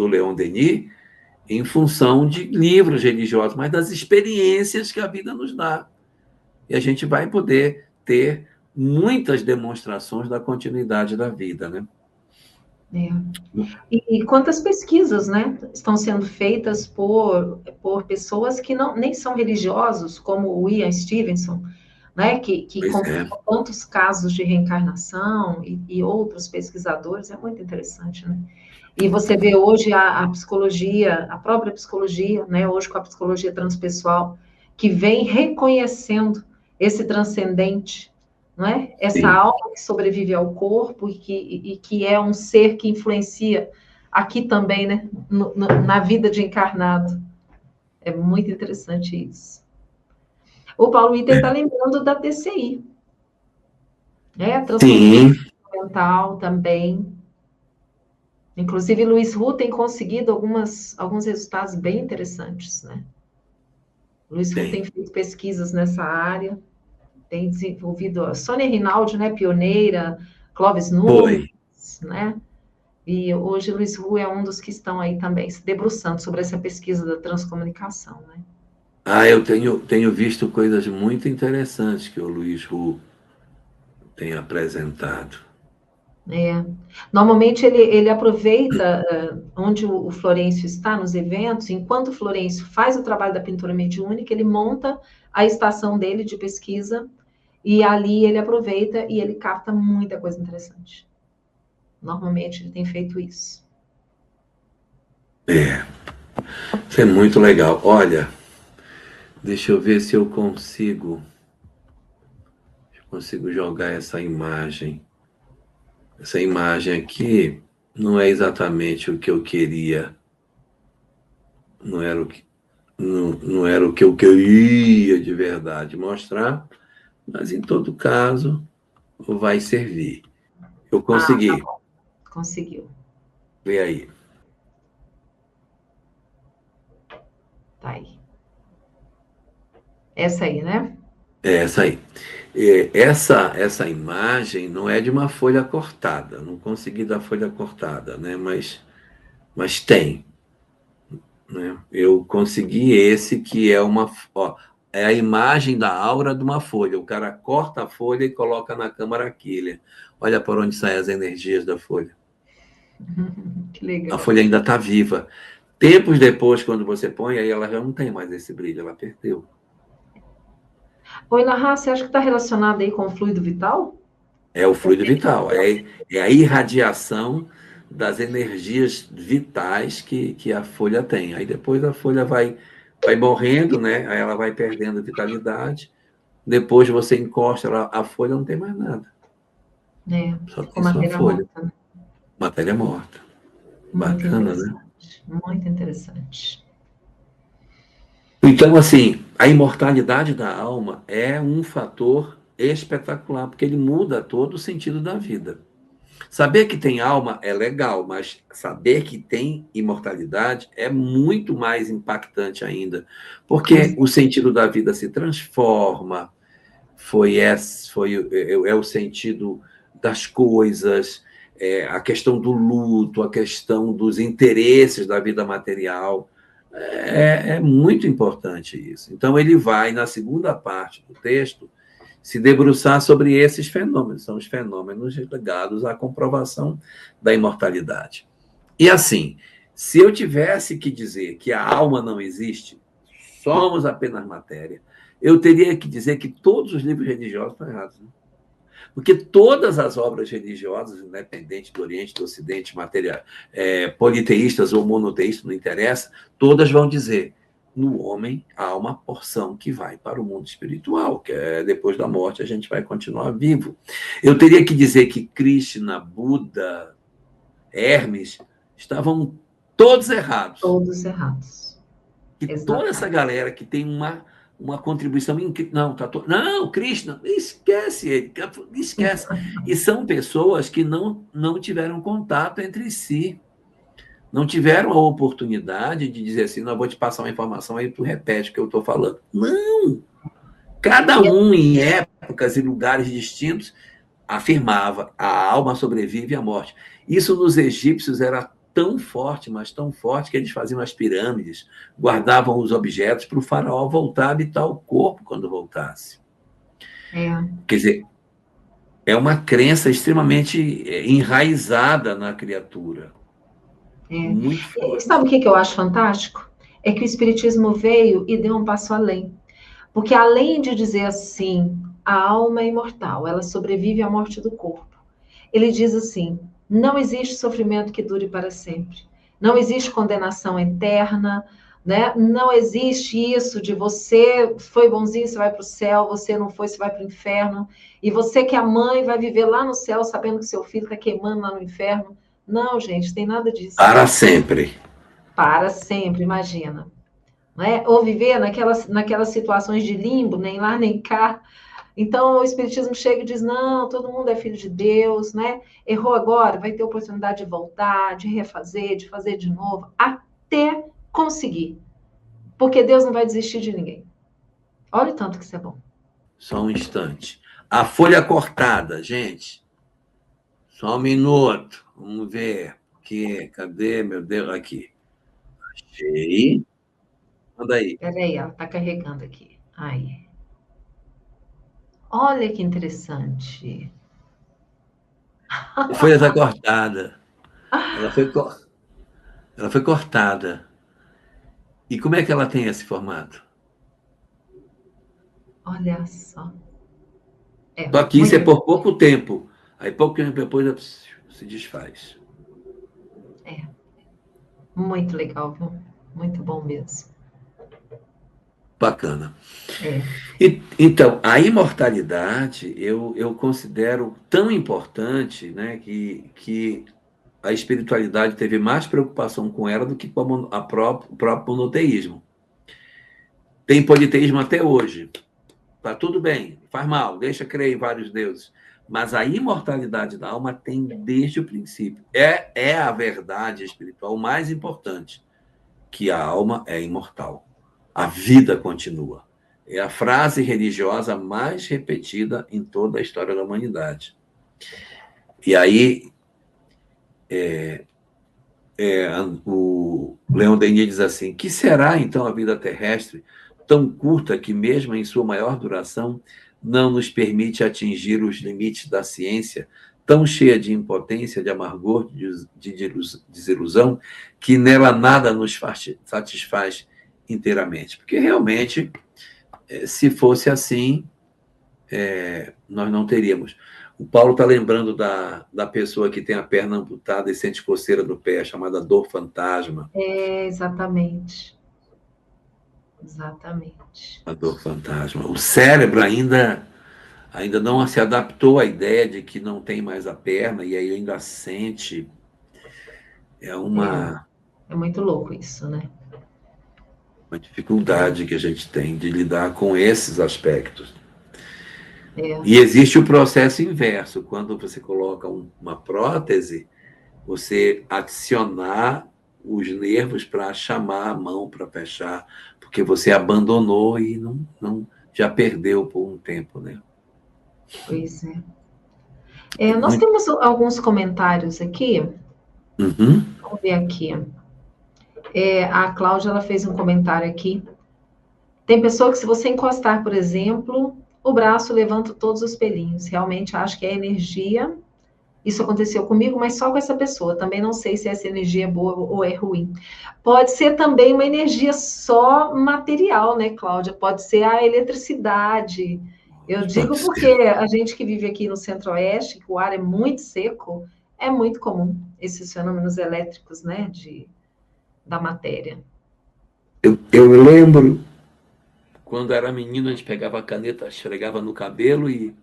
Leon Denis em função de livros religiosos, mas das experiências que a vida nos dá. E a gente vai poder ter muitas demonstrações da continuidade da vida, né? E quantas pesquisas, né, estão sendo feitas por pessoas que nem são religiosos, como o Ian Stevenson, né, que comprovou tantos casos de reencarnação e outros pesquisadores, é muito interessante, né? E você vê hoje a psicologia, a própria psicologia, né, hoje com a psicologia transpessoal, que vem reconhecendo esse transcendente, não é? Essa alma que sobrevive ao corpo e que é um ser que influencia aqui também, né, na vida de encarnado. É muito interessante isso. O Paulo Item está lembrando da TCI, né? A transformação mental também. Inclusive, Luiz Hu tem conseguido alguns resultados bem interessantes, né? Luiz Hu tem feito pesquisas nessa área, tem desenvolvido a Sônia Rinaldi, né, pioneira, Clóvis Nunes, né? E hoje Luiz Hu é um dos que estão aí também se debruçando sobre essa pesquisa da transcomunicação, né? Eu tenho visto coisas muito interessantes que o Luiz Hu tem apresentado. É. Normalmente ele aproveita onde o Florencio está nos eventos, enquanto o Florencio faz o trabalho da pintura mediúnica, ele monta a estação dele de pesquisa e ali ele aproveita e ele capta muita coisa interessante. Normalmente ele tem feito isso. Isso é muito legal. Olha, deixa eu ver se eu consigo jogar essa imagem. Essa imagem aqui não é exatamente o que eu queria. Não era o que, não era o que eu queria de verdade mostrar, mas em todo caso vai servir. Eu Tá consegui. bom. Conseguiu. Vê aí. Tá aí. Essa aí, né? É essa aí. Essa imagem não é de uma folha cortada. Não consegui dar folha cortada, né? Mas tem. Né? Eu consegui esse que é é a imagem da aura de uma folha. O cara corta a folha e coloca na câmara aqui. Olha por onde saem as energias da folha. Que A legal. folha ainda está viva. Tempos depois, quando você põe, aí ela já não tem mais esse brilho, ela perdeu. Oi, Lahá, você acha que está relacionado aí com o fluido vital? É o fluido vital, é a irradiação das energias vitais que a folha tem. Aí depois a folha vai morrendo, né? Aí ela vai perdendo vitalidade. Depois você encosta, a folha não tem mais nada. É, Só ficou tem sua madeira folha. morta. Matéria morta. Muito Bacana, né? interessante. Muito interessante. Então, assim, a imortalidade da alma é um fator espetacular, porque ele muda todo o sentido da vida. Saber que tem alma é legal, mas saber que tem imortalidade é muito mais impactante ainda, porque o sentido da vida se transforma, é o sentido das coisas, a questão do luto, a questão dos interesses da vida material. É muito importante isso. Então, ele vai, na segunda parte do texto, se debruçar sobre esses fenômenos, são os fenômenos ligados à comprovação da imortalidade. E assim, se eu tivesse que dizer que a alma não existe, somos apenas matéria, eu teria que dizer que todos os livros religiosos estão errados. Né? Porque todas as obras religiosas, independente do Oriente, do Ocidente, politeístas ou monoteístas, não interessa, todas vão dizer no homem há uma porção que vai para o mundo espiritual, que é depois da morte a gente vai continuar vivo. Eu teria que dizer que Krishna, Buda, Hermes estavam todos errados. Todos errados. Que toda essa Exatamente. galera que tem uma contribuição incrível. Não, Krishna, esquece ele, esquece. E são pessoas que não tiveram contato entre si. Não tiveram a oportunidade de dizer assim, não, vou te passar uma informação aí, tu repete o que eu estou falando. Não! Cada um, em épocas e lugares distintos, afirmava a alma sobrevive à morte. Isso nos egípcios era tão forte, mas tão forte, que eles faziam as pirâmides, guardavam os objetos para o faraó voltar a habitar o corpo quando voltasse. Quer dizer, é uma crença extremamente enraizada na criatura. Muito E forte. sabe o que eu acho fantástico? É que o Espiritismo veio e deu um passo além. Porque além de dizer assim, a alma é imortal, ela sobrevive à morte do corpo. Ele diz assim: não existe sofrimento que dure para sempre. Não existe condenação eterna, né? Não existe isso de você foi bonzinho, você vai para o céu, você não foi, você vai para o inferno. E você que é mãe vai viver lá no céu sabendo que seu filho está queimando lá no inferno. Não, gente, tem nada disso. Para sempre. Para sempre, imagina. Né? Ou viver naquelas situações de limbo, nem lá nem cá. Então o Espiritismo chega e diz: não, todo mundo é filho de Deus, né? Errou agora, vai ter oportunidade de voltar, de refazer, de fazer de novo, até conseguir. Porque Deus não vai desistir de ninguém. Olha o tanto que isso é bom. Só um instante. A folha cortada, gente. Só um minuto. Vamos ver. Aqui, cadê, meu Deus? Aqui. Achei. Manda aí. Peraí, ela está carregando aqui. Aí. Olha que interessante. A folha está cortada. Ela foi, ela foi cortada. E como é que ela tem esse formato? Olha só. Só que isso é Muito, por pouco tempo. Aí pouco tempo depois se desfaz. muito legal, viu? Muito bom mesmo. Bacana. É. Então, a imortalidade eu considero tão importante, né, que a espiritualidade teve mais preocupação com ela do que com o próprio monoteísmo. Tem politeísmo até hoje. Tá tudo bem, faz mal, deixa crer em vários deuses. Mas a imortalidade da alma tem desde o princípio. É a verdade espiritual mais importante, que a alma é imortal. A vida continua. É a frase religiosa mais repetida em toda a história da humanidade. E aí, o Leon Denis diz assim: que será então a vida terrestre, tão curta que, mesmo em sua maior duração, não nos permite atingir os limites da ciência, tão cheia de impotência, de amargor, de desilusão, que nela nada nos satisfaz inteiramente? Porque realmente, se fosse assim, nós não teríamos. O Paulo está lembrando da pessoa que tem a perna amputada e sente coceira no pé, chamada dor fantasma. Exatamente. Exatamente. A dor fantasma. O cérebro ainda não se adaptou à ideia de que não tem mais a perna e aí ainda sente. É É muito louco isso, né? uma dificuldade que a gente tem de lidar com esses aspectos. E existe o processo inverso. Quando você coloca uma prótese, você adicionar os nervos para chamar a mão para fechar, porque você abandonou e já perdeu por um tempo, né? Pois é. Nós temos alguns comentários aqui. Uhum. Vamos ver aqui. A Cláudia ela fez um comentário aqui. Tem pessoa que, se você encostar, por exemplo, o braço levanta todos os pelinhos. Realmente acho que é energia. Isso aconteceu comigo, mas só com essa pessoa. Também não sei se essa energia é boa ou é ruim. Pode ser também uma energia só material, né, Cláudia? Pode ser a eletricidade. Eu digo porque a gente que vive aqui no Centro-Oeste, que o ar é muito seco, é muito comum esses fenômenos elétricos, né, da matéria. Eu lembro, quando era menino, a gente pegava a caneta, esfregava no cabelo e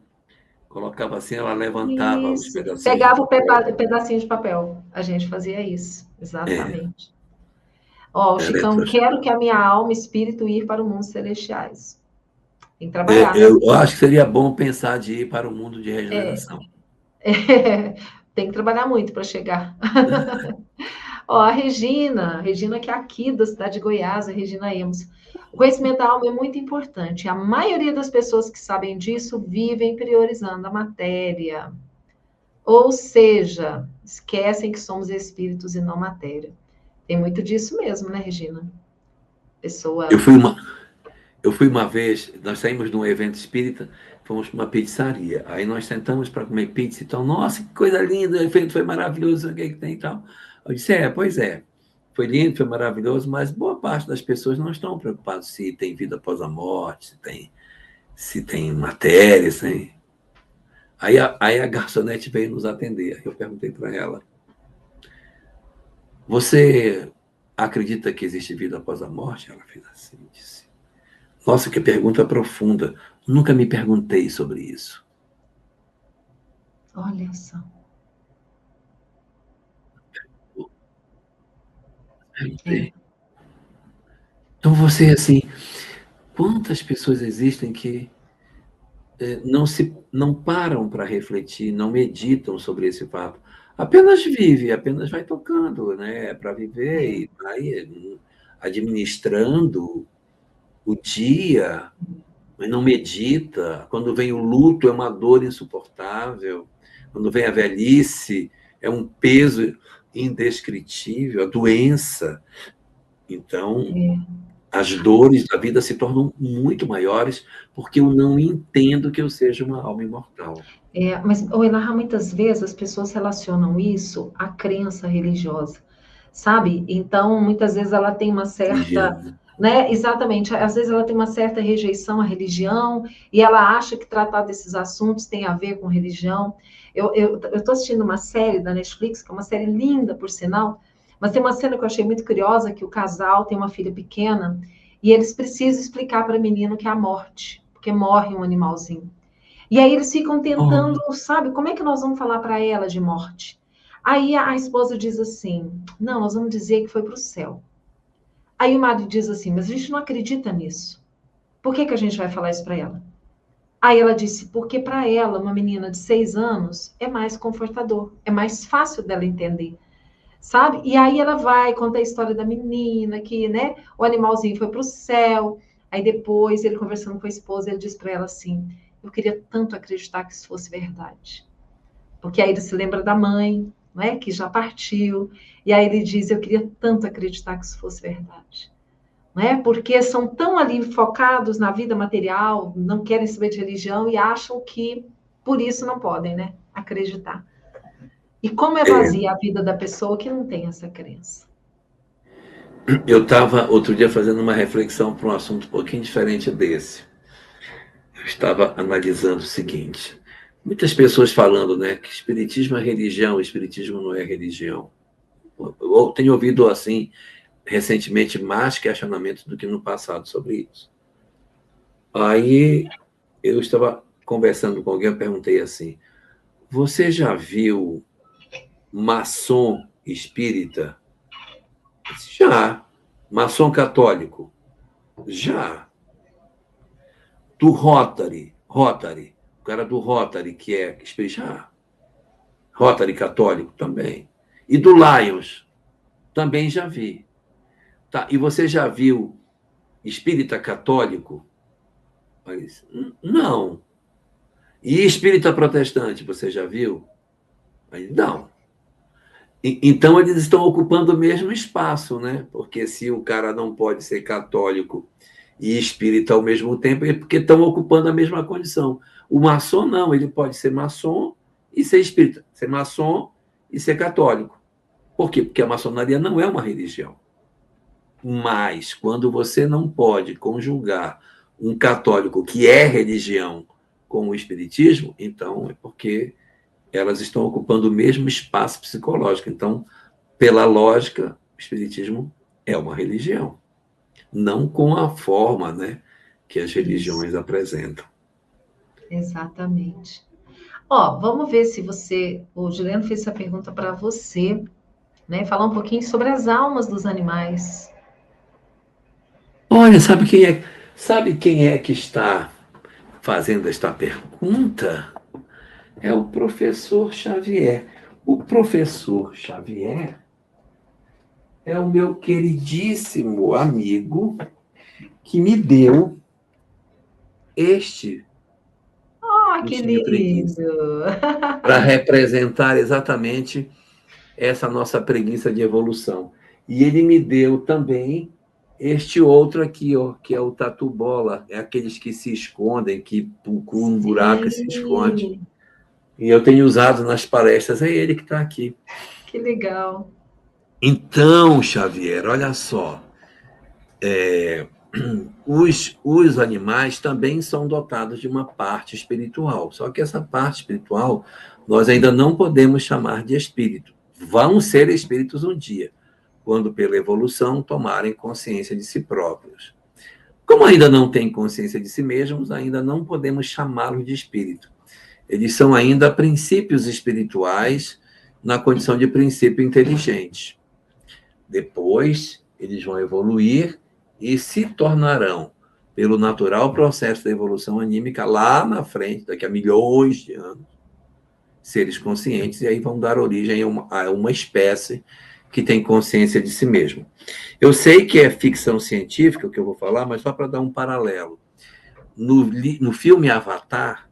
colocava assim, ela levantava os Isso. pedacinhos de Pegava o papel. pedacinho de papel. A gente fazia isso. É, Exatamente. Ó, o Chicão, eletro... quero que a minha alma e espírito ir para o mundo celestiais. Tem que trabalhar, né? Eu acho que seria bom pensar de ir para o mundo de regeneração. Tem que trabalhar muito para chegar. Ó, a Regina que é aqui da cidade de Goiás, a Regina Emos. O conhecimento da alma é muito importante. A maioria das pessoas que sabem disso vivem priorizando a matéria. Ou seja, esquecem que somos espíritos e não matéria. Tem muito disso mesmo, né, Regina? Eu Pessoa. fui uma, eu fui uma vez, nós saímos de um evento espírita, fomos para uma pizzaria. Aí nós sentamos para comer pizza e tal. Nossa, que coisa linda, o evento foi maravilhoso, o que tem e tal. Eu disse, pois é. Foi lindo, foi maravilhoso, mas boa parte das pessoas não estão preocupadas se tem vida após a morte, se tem matéria, se tem... Aí a garçonete veio nos atender. Aí eu perguntei para ela, você acredita que existe vida após a morte? Ela fez assim, disse, nossa, que pergunta profunda. Nunca me perguntei sobre isso. Olha só. Perguntei. Então você, assim, quantas pessoas existem que não param para refletir, não meditam sobre esse fato? Apenas vive, apenas vai tocando, né, para viver e vai administrando o dia, mas não medita. Quando vem o luto, é uma dor insuportável. Quando vem a velhice, é um peso indescritível, a doença. Então, As dores da vida se tornam muito maiores porque eu não entendo que eu seja uma alma imortal. Mas, Elarra, muitas vezes as pessoas relacionam isso à crença religiosa, sabe? Então, muitas vezes ela tem uma certa, Religião. né? Exatamente, às vezes ela tem uma certa rejeição à religião e ela acha que tratar desses assuntos tem a ver com religião. Eu estou assistindo uma série da Netflix, que é uma série linda, por sinal, mas tem uma cena que eu achei muito curiosa, que o casal tem uma filha pequena e eles precisam explicar para a menina o que é a morte, porque morre um animalzinho. E aí eles ficam tentando, Oh, sabe, como é que nós vamos falar para ela de morte? Aí a esposa diz assim: não, nós vamos dizer que foi para o céu. Aí o marido diz assim: mas a gente não acredita nisso. Por que, que a gente vai falar isso para ela? Aí ela disse: porque para ela, uma menina de 6 anos, é mais confortador, é mais fácil dela entender, sabe? E aí ela vai contar a história da menina, que, né, o animalzinho foi para o céu. Aí depois, ele conversando com a esposa, ele diz para ela assim: eu queria tanto acreditar que isso fosse verdade. Porque aí ele se lembra da mãe, né, que já partiu, e aí ele diz: eu queria tanto acreditar que isso fosse verdade. Né? Porque são tão ali focados na vida material, não querem saber de religião e acham que por isso não podem, né, acreditar. E como é é. vazia a vida da pessoa que não tem essa crença. Eu estava outro dia fazendo uma reflexão para um assunto um pouquinho diferente desse. Eu estava analisando o seguinte: muitas pessoas falando, né, que espiritismo é religião, espiritismo não é religião. Eu tenho ouvido assim recentemente mais questionamentos do que no passado sobre isso. Aí eu estava conversando com alguém, eu perguntei assim: você já viu maçom espírita? Eu disse, já. Maçom católico? Já. Do Rotary, o cara do Rotary, que é espírita, Rotary católico também. E do Lions, também já vi. Tá, e você já viu espírita católico? Mas, não. E espírita protestante, você já viu? Mas, não. Então, eles estão ocupando o mesmo espaço, né? Porque se o cara não pode ser católico e espírita ao mesmo tempo, é porque estão ocupando a mesma condição. O maçom, não, ele pode ser maçom e ser espírita, ser maçom e ser católico. Por quê? Porque a maçonaria não é uma religião. Mas, quando você não pode conjugar um católico que é religião com o espiritismo, então é porque elas estão ocupando o mesmo espaço psicológico. Então, pela lógica, o espiritismo é uma religião, não com a forma, né, que as Isso, religiões apresentam. exatamente. Ó, vamos ver se você, o Juliano fez essa pergunta para você, né? Falar um pouquinho sobre as almas dos animais. Olha, sabe quem é que está fazendo esta pergunta? É o professor Xavier. O professor Xavier é o meu queridíssimo amigo que me deu este Oh, que bichinho preguiça lindo! para representar exatamente essa nossa preguiça de evolução. E ele me deu também este outro aqui, ó, que é o tatu bola, é aqueles que se escondem, que procuram um buraco e se esconde. Sim, E eu tenho usado nas palestras, é ele que está aqui. que legal. Então, Xavier, olha só, os animais também são dotados de uma parte espiritual, só que essa parte espiritual nós ainda não podemos chamar de espírito. Vão ser espíritos um dia, quando pela evolução tomarem consciência de si próprios. Como ainda não têm consciência de si mesmos, ainda não podemos chamá-los de espírito. Eles são ainda princípios espirituais na condição de princípio inteligente. Depois, eles vão evoluir e se tornarão, pelo natural processo da evolução anímica, lá na frente, daqui a milhões de anos, seres conscientes, e aí vão dar origem a uma espécie que tem consciência de si mesmo. Eu sei que é ficção científica o que eu vou falar, mas só para dar um paralelo. No filme Avatar,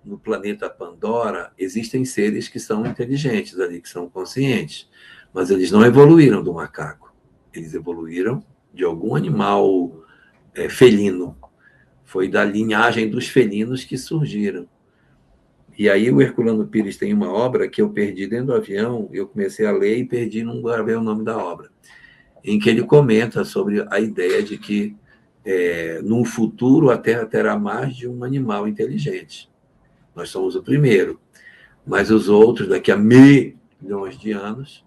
no planeta Pandora, existem seres que são inteligentes ali, que são conscientes, mas eles não evoluíram do macaco. Eles evoluíram de algum animal felino. Foi da linhagem dos felinos que surgiram. E aí o Herculano Pires tem uma obra que eu perdi dentro do avião, eu comecei a ler e perdi, não gravei o nome da obra, em que ele comenta sobre a ideia de que, num futuro, a Terra terá mais de um animal inteligente. Nós somos o primeiro, mas os outros, daqui a milhões de anos,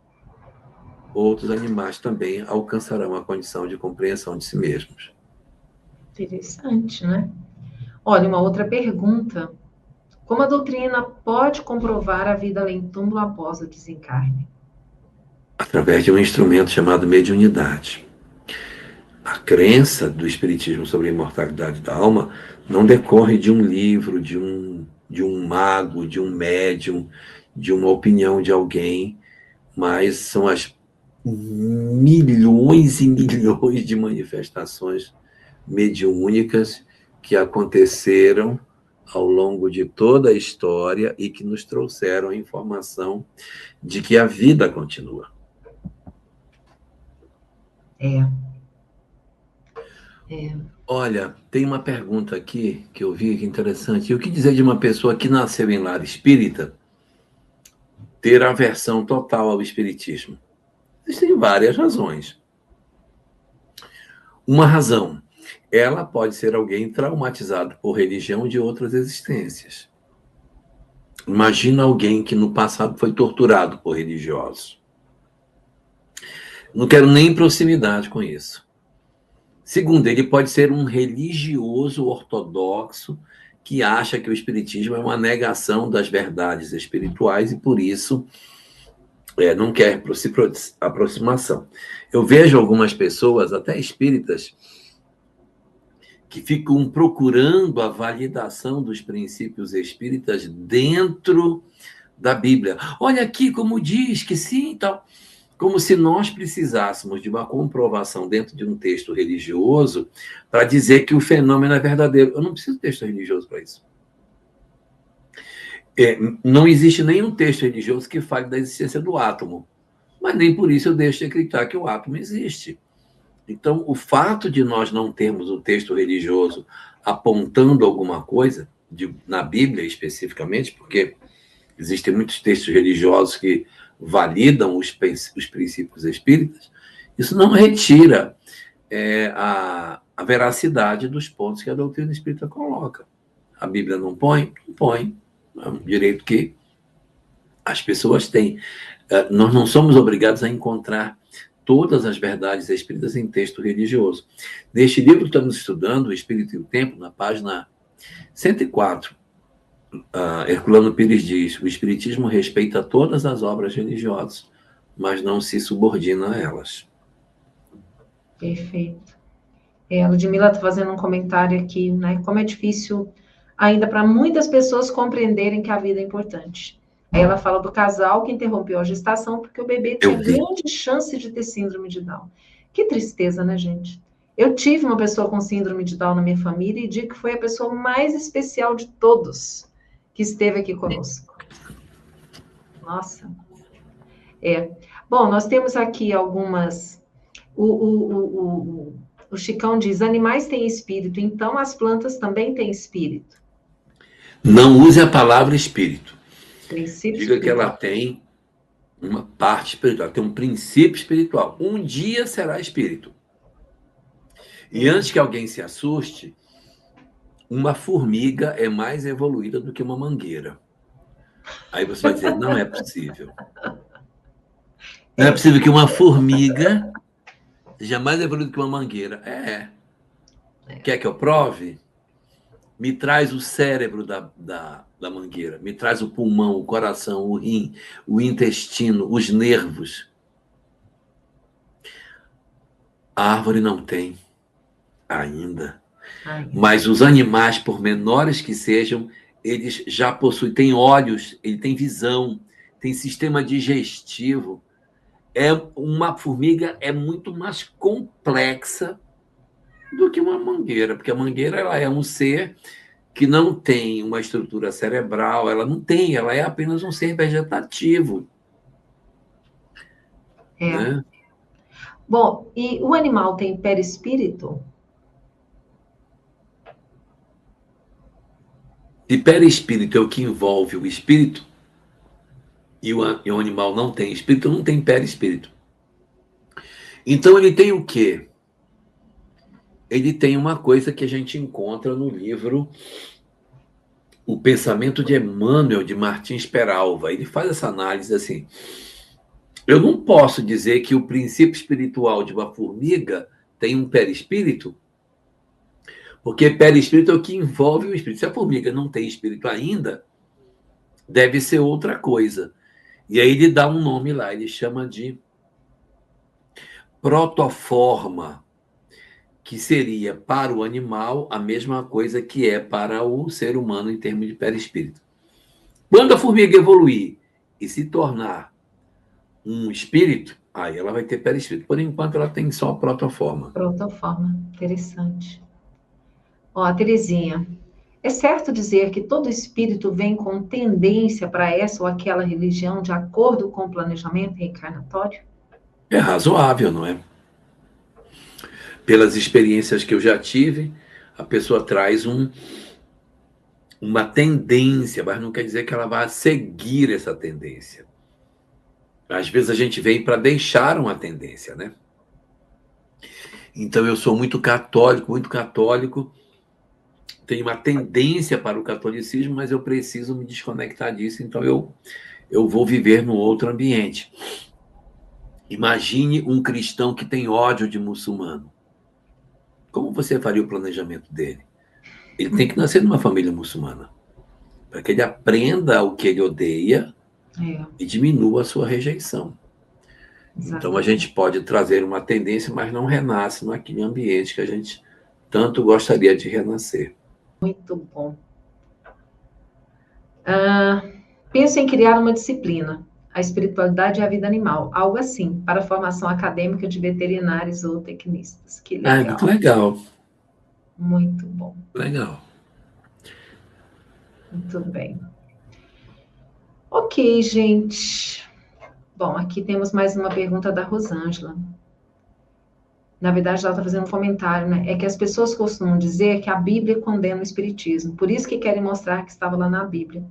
outros animais também alcançarão a condição de compreensão de si mesmos. Interessante, né? Olha, uma outra pergunta. Como a doutrina pode comprovar a vida além do túmulo após o desencarne? Através de um instrumento chamado mediunidade. A crença do Espiritismo sobre a imortalidade da alma não decorre de um livro, de um mago, de um médium, de uma opinião de alguém, mas são as milhões e milhões de manifestações mediúnicas que aconteceram ao longo de toda a história e que nos trouxeram a informação de que a vida continua. Olha, tem uma pergunta aqui que eu vi que é interessante. E o que dizer de uma pessoa que nasceu em lar espírita ter aversão total ao espiritismo? Existem várias razões. Uma razão, ela pode ser alguém traumatizado por religião de outras existências. Imagina alguém que no passado foi torturado por religiosos. Não quero nem proximidade com isso. Segundo, ele pode ser um religioso ortodoxo que acha que o espiritismo é uma negação das verdades espirituais e, por isso, não quer aproximação. Eu vejo algumas pessoas, até espíritas, que ficam procurando a validação dos princípios espíritas dentro da Bíblia. Olha aqui como diz que sim e tal. Como se nós precisássemos de uma comprovação dentro de um texto religioso para dizer que o fenômeno é verdadeiro. Eu não preciso de texto religioso para isso. Não existe nenhum texto religioso que fale da existência do átomo, mas nem por isso eu deixo de acreditar que o átomo existe. Então, o fato de nós não termos o texto religioso apontando alguma coisa, na Bíblia especificamente, porque existem muitos textos religiosos que validam os princípios espíritas, isso não retira a veracidade dos pontos que a doutrina espírita coloca. A Bíblia não põe? Não põe. É um direito que as pessoas têm. Nós não somos obrigados a encontrar todas as verdades espíritas em texto religioso. Neste livro que estamos estudando, O Espírito e o Tempo, na página 104, Herculano Pires diz: o espiritismo respeita todas as obras religiosas, mas não se subordina a elas. Perfeito. A Ludmila está fazendo um comentário aqui, né? Como é difícil ainda para muitas pessoas compreenderem que a vida é importante. Aí ela fala do casal que interrompeu a gestação porque o bebê tinha grande chance de ter síndrome de Down. Que tristeza, né, gente? Eu tive uma pessoa com síndrome de Down na minha família e digo que foi a pessoa mais especial de todos que esteve aqui conosco. Nossa. Bom, nós temos aqui algumas... O Chicão diz, animais têm espírito, então as plantas também têm espírito. Não use a palavra espírito. Princípio Diga espiritual. que ela tem uma parte espiritual, tem um princípio espiritual. Um dia será espírito. E antes que alguém se assuste, uma formiga é mais evoluída do que uma mangueira. Aí você vai dizer, não é possível. Não é possível que uma formiga seja mais evoluída que uma mangueira. Quer que eu prove? Me traz o cérebro da mangueira, me traz o pulmão, o coração, o rim, o intestino, os nervos. A árvore não tem ainda. Mas os animais, por menores que sejam, eles já possuem, têm olhos, ele tem visão, tem sistema digestivo. Uma formiga é muito mais complexa do que uma mangueira, porque a mangueira ela é um ser que não tem uma estrutura cerebral, ela é apenas um ser vegetativo. Né? Bom, e o animal tem perispírito? Se perispírito é o que envolve o espírito, e o animal não tem espírito, não tem perispírito. Então ele tem o quê? Ele tem uma coisa que a gente encontra no livro O Pensamento de Emmanuel, de Martins Peralva. Ele faz essa análise assim: eu não posso dizer que o princípio espiritual de uma formiga tem um perispírito, porque perispírito é o que envolve o espírito. Se a formiga não tem espírito ainda, deve ser outra coisa. E aí ele dá um nome lá, ele chama de protoforma, que seria para o animal a mesma coisa que é para o ser humano em termos de perispírito. Quando a formiga evoluir e se tornar um espírito, aí ela vai ter perispírito. Por enquanto, ela tem só protoforma. Protoforma, interessante. Ó, a Terezinha, é certo dizer que todo espírito vem com tendência para essa ou aquela religião de acordo com o planejamento reencarnatório? É razoável, não é? Pelas experiências que eu já tive, a pessoa traz uma tendência, mas não quer dizer que ela vai seguir essa tendência. Às vezes a gente vem para deixar uma tendência, né? Então eu sou muito católico, tenho uma tendência para o catolicismo, mas eu preciso me desconectar disso, então eu vou viver num outro ambiente. Imagine um cristão que tem ódio de muçulmano. Como você faria o planejamento dele? Ele tem que nascer numa família muçulmana, para que ele aprenda o que ele odeia e diminua a sua rejeição. Exatamente. Então a gente pode trazer uma tendência, mas não renasce naquele ambiente que a gente tanto gostaria de renascer. Muito bom. Penso em criar uma disciplina, a espiritualidade e a vida animal, algo assim, para a formação acadêmica de veterinários ou tecnistas. Que legal. Muito legal. Muito bom. Legal. Muito bem. Ok, gente. Bom, aqui temos mais uma pergunta da Rosângela. Na verdade, ela está fazendo um comentário, né? É que as pessoas costumam dizer que a Bíblia condena o espiritismo, por isso que querem mostrar que estava lá na Bíblia.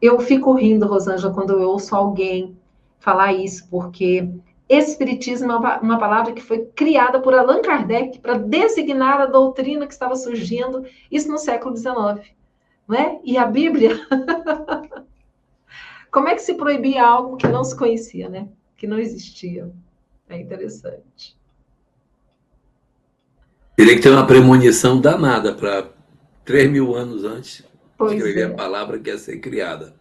Eu fico rindo, Rosângela, quando eu ouço alguém falar isso, porque espiritismo é uma palavra que foi criada por Allan Kardec para designar a doutrina que estava surgindo, isso no século XIX, não é? E a Bíblia... Como é que se proibia algo que não se conhecia, né? Que não existia? É interessante. Teria que ter uma premonição danada para 3.000 anos antes de escrever a palavra que ia ser criada.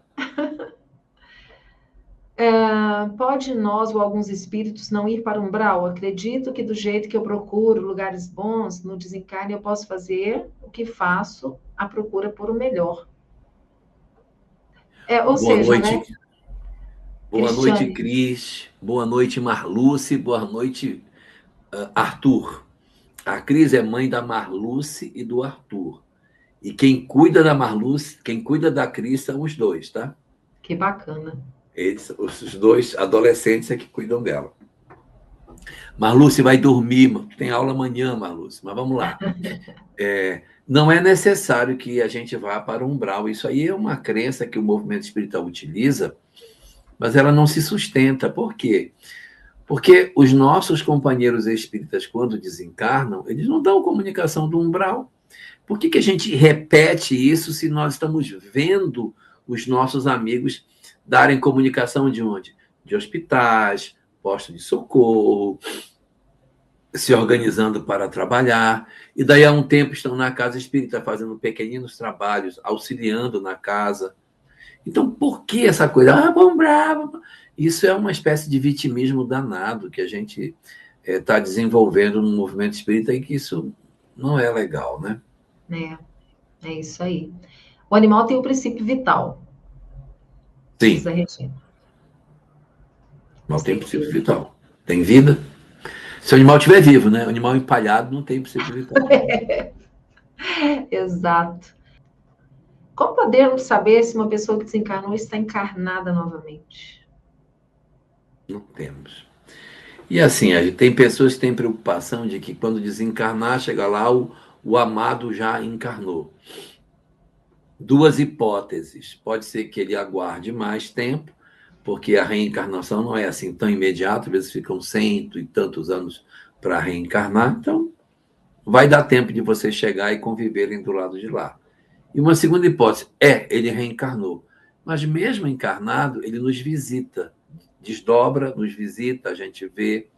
Pode nós ou alguns espíritos não ir para o umbral? Acredito que do jeito que eu procuro lugares bons no desencarne, eu posso fazer o que faço, a procura por o melhor. Ou boa seja, noite. né? Boa noite, Cris. Boa noite, Marluce. Boa noite, Arthur. A Cris é mãe da Marluce e do Arthur. E quem cuida da Marluce, quem cuida da Cris são os dois, tá? Que bacana. Os dois adolescentes é que cuidam dela. Marluce vai dormir, tem aula amanhã, Marluce, mas vamos lá. Não é necessário que a gente vá para o umbral. Isso aí é uma crença que o movimento espiritual utiliza, mas ela não se sustenta. Por quê? Porque os nossos companheiros espíritas, quando desencarnam, eles não dão comunicação do umbral. Por que a gente repete isso se nós estamos vendo os nossos amigos darem comunicação de onde? De hospitais, postos de socorro, se organizando para trabalhar, e daí a um tempo estão na casa espírita fazendo pequeninos trabalhos, auxiliando na casa. Então, por que essa coisa? Vamos bravo. Isso é uma espécie de vitimismo danado que a gente está desenvolvendo no movimento espírita e que isso não é legal, né? É isso aí. O animal tem o princípio vital. Sim. Diz a Regina. O animal tem princípio vital. Tem vida. Se o animal estiver vivo, né? O animal empalhado não tem princípio vital. Exato. Como podemos saber se uma pessoa que desencarnou está encarnada novamente? Não temos. E assim, tem pessoas que têm preocupação de que quando desencarnar, chega lá, o amado já encarnou. Duas hipóteses. Pode ser que ele aguarde mais tempo, porque a reencarnação não é assim tão imediata, às vezes ficam 100 e tantos anos para reencarnar, então vai dar tempo de você chegar e conviverem do lado de lá. E uma segunda hipótese ele reencarnou. Mas mesmo encarnado, ele nos visita, desdobra, nos visita, a gente vê,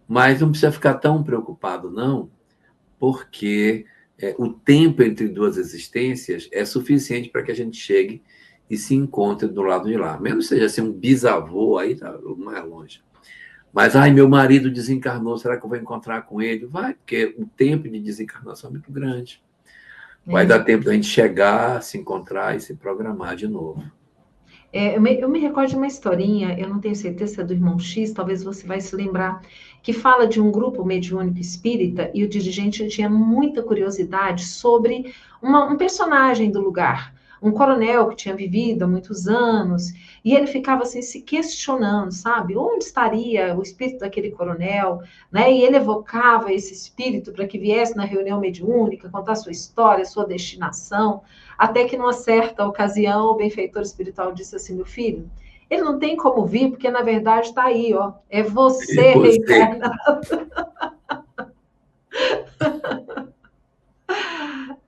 mas não precisa ficar tão preocupado, não, porque o tempo entre duas existências é suficiente para que a gente chegue e se encontre do lado de lá. Mesmo que seja assim um bisavô, aí tá mais longe. Mas, meu marido desencarnou, será que eu vou encontrar com ele? Vai, porque o tempo de desencarnação é muito grande. Vai dar tempo da gente chegar, se encontrar e se programar de novo. Eu me recordo de uma historinha, eu não tenho certeza se é do irmão X, talvez você vai se lembrar, que fala de um grupo mediúnico espírita e o dirigente tinha muita curiosidade sobre um personagem do lugar, um coronel que tinha vivido há muitos anos, e ele ficava assim se questionando, sabe? Onde estaria o espírito daquele coronel, né? E ele evocava esse espírito para que viesse na reunião mediúnica, contar sua história, sua destinação. Até que, numa certa ocasião, o benfeitor espiritual disse assim: meu filho, ele não tem como vir, porque na verdade está aí, ó. É você reencarnado.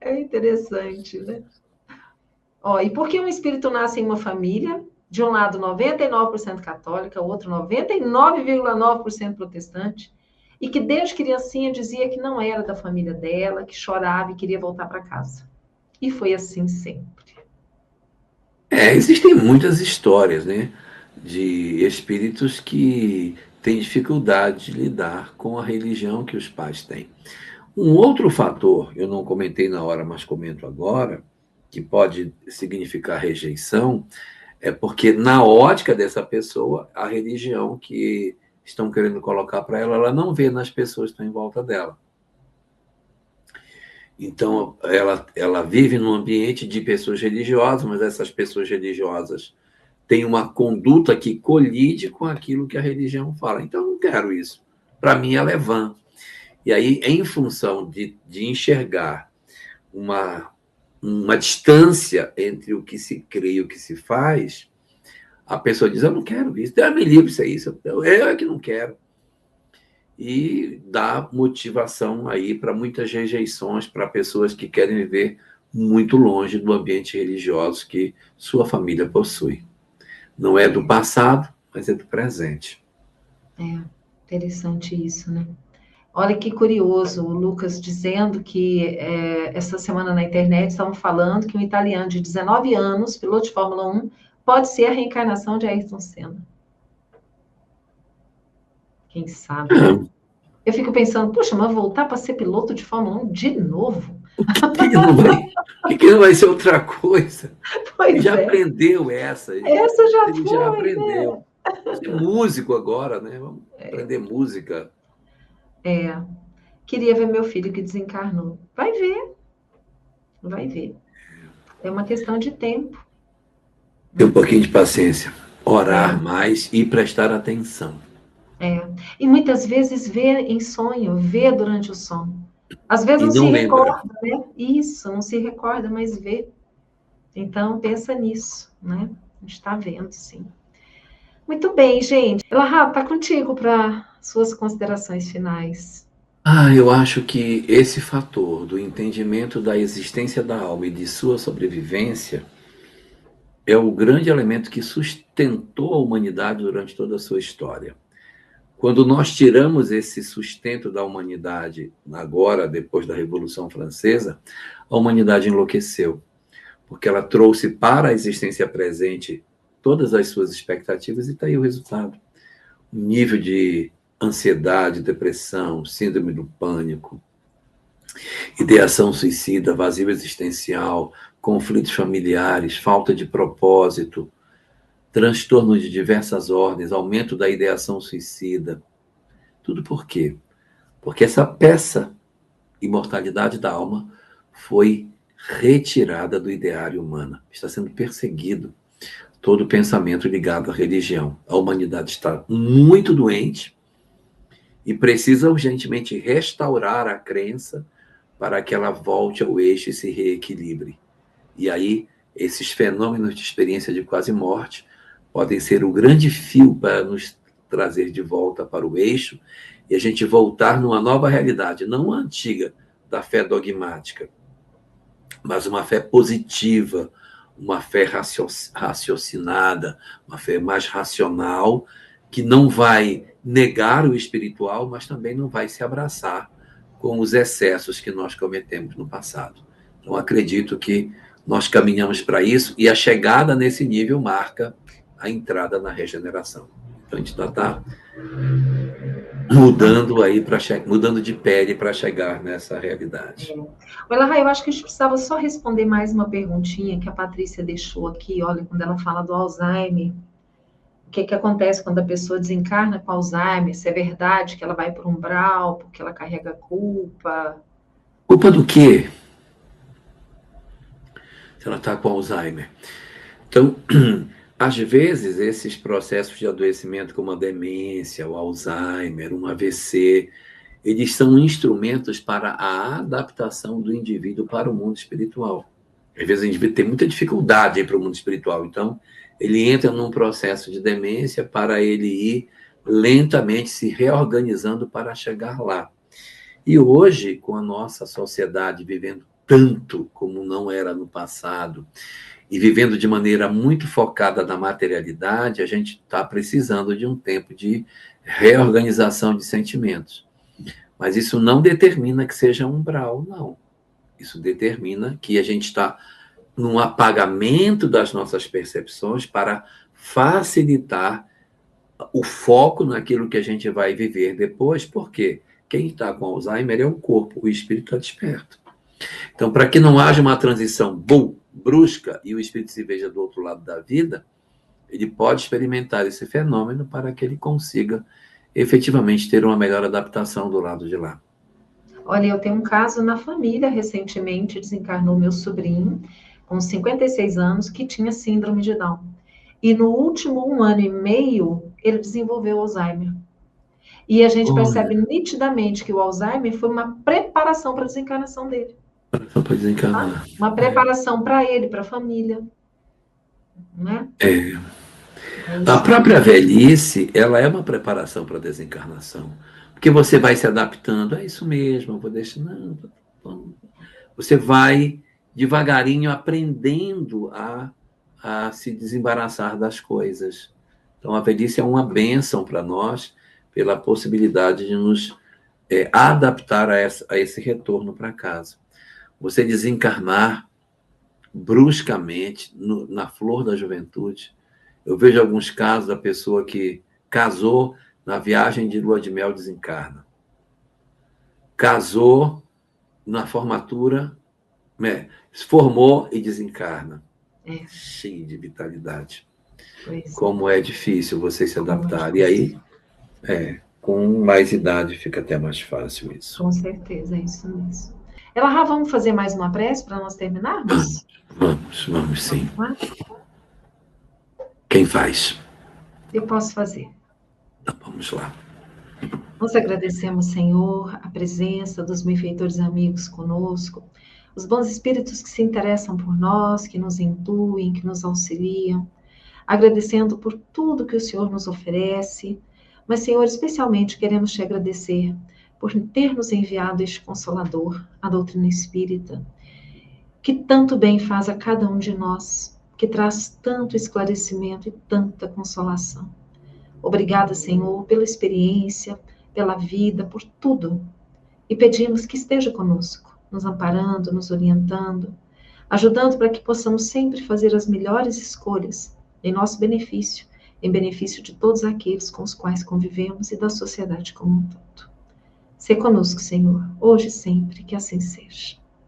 É interessante, né? Ó, e por que um espírito nasce em uma família? De um lado, 99% católica, o outro 99,9% protestante, e que desde criancinha dizia que não era da família dela, que chorava e queria voltar para casa. E foi assim sempre. Existem muitas histórias, né, de espíritos que têm dificuldade de lidar com a religião que os pais têm. Um outro fator, eu não comentei na hora, mas comento agora, que pode significar rejeição, é porque, na ótica dessa pessoa, a religião que estão querendo colocar para ela, ela não vê nas pessoas que estão em volta dela. Então, ela vive num ambiente de pessoas religiosas, mas essas pessoas religiosas têm uma conduta que colide com aquilo que a religião fala. Então, eu não quero isso. Para mim, ela é vã. E aí, em função de enxergar uma distância entre o que se crê e o que se faz, a pessoa diz: eu não quero isso, Deus me livre, isso é isso, eu é que não quero. E dá motivação aí para muitas rejeições para pessoas que querem viver muito longe do ambiente religioso que sua família possui. Não é do passado, mas é do presente. Interessante isso, né? Olha que curioso, o Lucas dizendo que essa semana na internet estavam falando que um italiano de 19 anos, piloto de Fórmula 1, pode ser a reencarnação de Ayrton Senna. Quem sabe? Eu fico pensando, puxa, mas voltar para ser piloto de Fórmula 1 de novo? Por que não vai ser outra coisa? Ele já aprendeu essa. Essa já ele foi, já aprendeu. né? Ser músico agora, né? Vamos aprender música. Queria ver meu filho que desencarnou. Vai ver. Vai ver. É uma questão de tempo. Ter um pouquinho de paciência. Orar mais e prestar atenção. E muitas vezes vê em sonho, vê durante o sono. Às vezes não se recorda, né? Isso, não se recorda, mas vê. Então, pensa nisso, né? A gente está vendo, sim. Muito bem, gente. Elahá, está contigo para suas considerações finais. Eu acho que esse fator do entendimento da existência da alma e de sua sobrevivência é o grande elemento que sustentou a humanidade durante toda a sua história. Quando nós tiramos esse sustento da humanidade, agora, depois da Revolução Francesa, a humanidade enlouqueceu, porque ela trouxe para a existência presente todas as suas expectativas e está aí o resultado. O nível de ansiedade, depressão, síndrome do pânico, ideação suicida, vazio existencial, conflitos familiares, falta de propósito, transtornos de diversas ordens, aumento da ideação suicida. Tudo por quê? Porque essa peça, imortalidade da alma, foi retirada do ideário humano. Está sendo perseguido todo pensamento ligado à religião. A humanidade está muito doente e precisa urgentemente restaurar a crença para que ela volte ao eixo e se reequilibre. E aí, esses fenômenos de experiência de quase morte podem ser o grande fio para nos trazer de volta para o eixo e a gente voltar numa nova realidade, não a antiga da fé dogmática, mas uma fé positiva, uma fé raciocinada, uma fé mais racional, que não vai negar o espiritual, mas também não vai se abraçar com os excessos que nós cometemos no passado. Então, acredito que nós caminhamos para isso e a chegada nesse nível marca a entrada na regeneração. Então, a gente está mudando aí mudando de pele para chegar nessa realidade. Olha, eu acho que a gente precisava só responder mais uma perguntinha que a Patrícia deixou aqui, olha, quando ela fala do Alzheimer. O que acontece quando a pessoa desencarna com Alzheimer? Se é verdade que ela vai para um umbral, porque ela carrega culpa? Culpa do quê? Se ela está com Alzheimer. Então, às vezes, esses processos de adoecimento, como a demência, o Alzheimer, um AVC, eles são instrumentos para a adaptação do indivíduo para o mundo espiritual. Às vezes, o indivíduo tem muita dificuldade para o mundo espiritual, então, ele entra num processo de demência para ele ir lentamente se reorganizando para chegar lá. E hoje, com a nossa sociedade vivendo tanto como não era no passado, e vivendo de maneira muito focada na materialidade, a gente está precisando de um tempo de reorganização de sentimentos. Mas isso não determina que seja umbral, não. Isso determina que a gente está num apagamento das nossas percepções para facilitar o foco naquilo que a gente vai viver depois, porque quem está com Alzheimer é o corpo, o espírito está desperto. Então, para que não haja uma transição brusca e o espírito se veja do outro lado da vida, ele pode experimentar esse fenômeno para que ele consiga efetivamente ter uma melhor adaptação do lado de lá. Olha, eu tenho um caso na família, recentemente desencarnou meu sobrinho, com 56 anos, que tinha síndrome de Down. E no último 1 ano e meio, ele desenvolveu Alzheimer. E a gente percebe nitidamente que o Alzheimer foi uma preparação para a desencarnação dele. Para desencarnar. Tá? Uma preparação para ele, para a família. Né? A própria velhice, ela é uma preparação para a desencarnação. Porque você vai se adaptando, é isso mesmo, eu vou deixar. Não, você vai devagarinho aprendendo a se desembaraçar das coisas. Então, a velhice é uma bênção para nós, pela possibilidade de nos adaptar a esse retorno para casa. Você desencarnar bruscamente, na flor da juventude. Eu vejo alguns casos da pessoa que casou na viagem de lua de mel, desencarna. Casou na formatura, se formou e desencarna. Cheio de vitalidade. Como é difícil você se adaptar. E aí, com mais idade, fica até mais fácil isso. Com certeza, é isso mesmo. Elahá, vamos fazer mais uma prece para nós terminarmos? Vamos sim. Quem faz? Eu posso fazer. Então, vamos lá. Nós agradecemos, Senhor, a presença dos benfeitores amigos conosco, os bons espíritos que se interessam por nós, que nos intuem, que nos auxiliam, agradecendo por tudo que o Senhor nos oferece, mas, Senhor, especialmente queremos te agradecer por ter nos enviado este Consolador, a doutrina espírita, que tanto bem faz a cada um de nós, que traz tanto esclarecimento e tanta consolação. Obrigada, Senhor, pela experiência, pela vida, por tudo. E pedimos que esteja conosco, nos amparando, nos orientando, ajudando para que possamos sempre fazer as melhores escolhas em nosso benefício, em benefício de todos aqueles com os quais convivemos e da sociedade como um todo. Sê conosco, Senhor, hoje e sempre, que assim seja.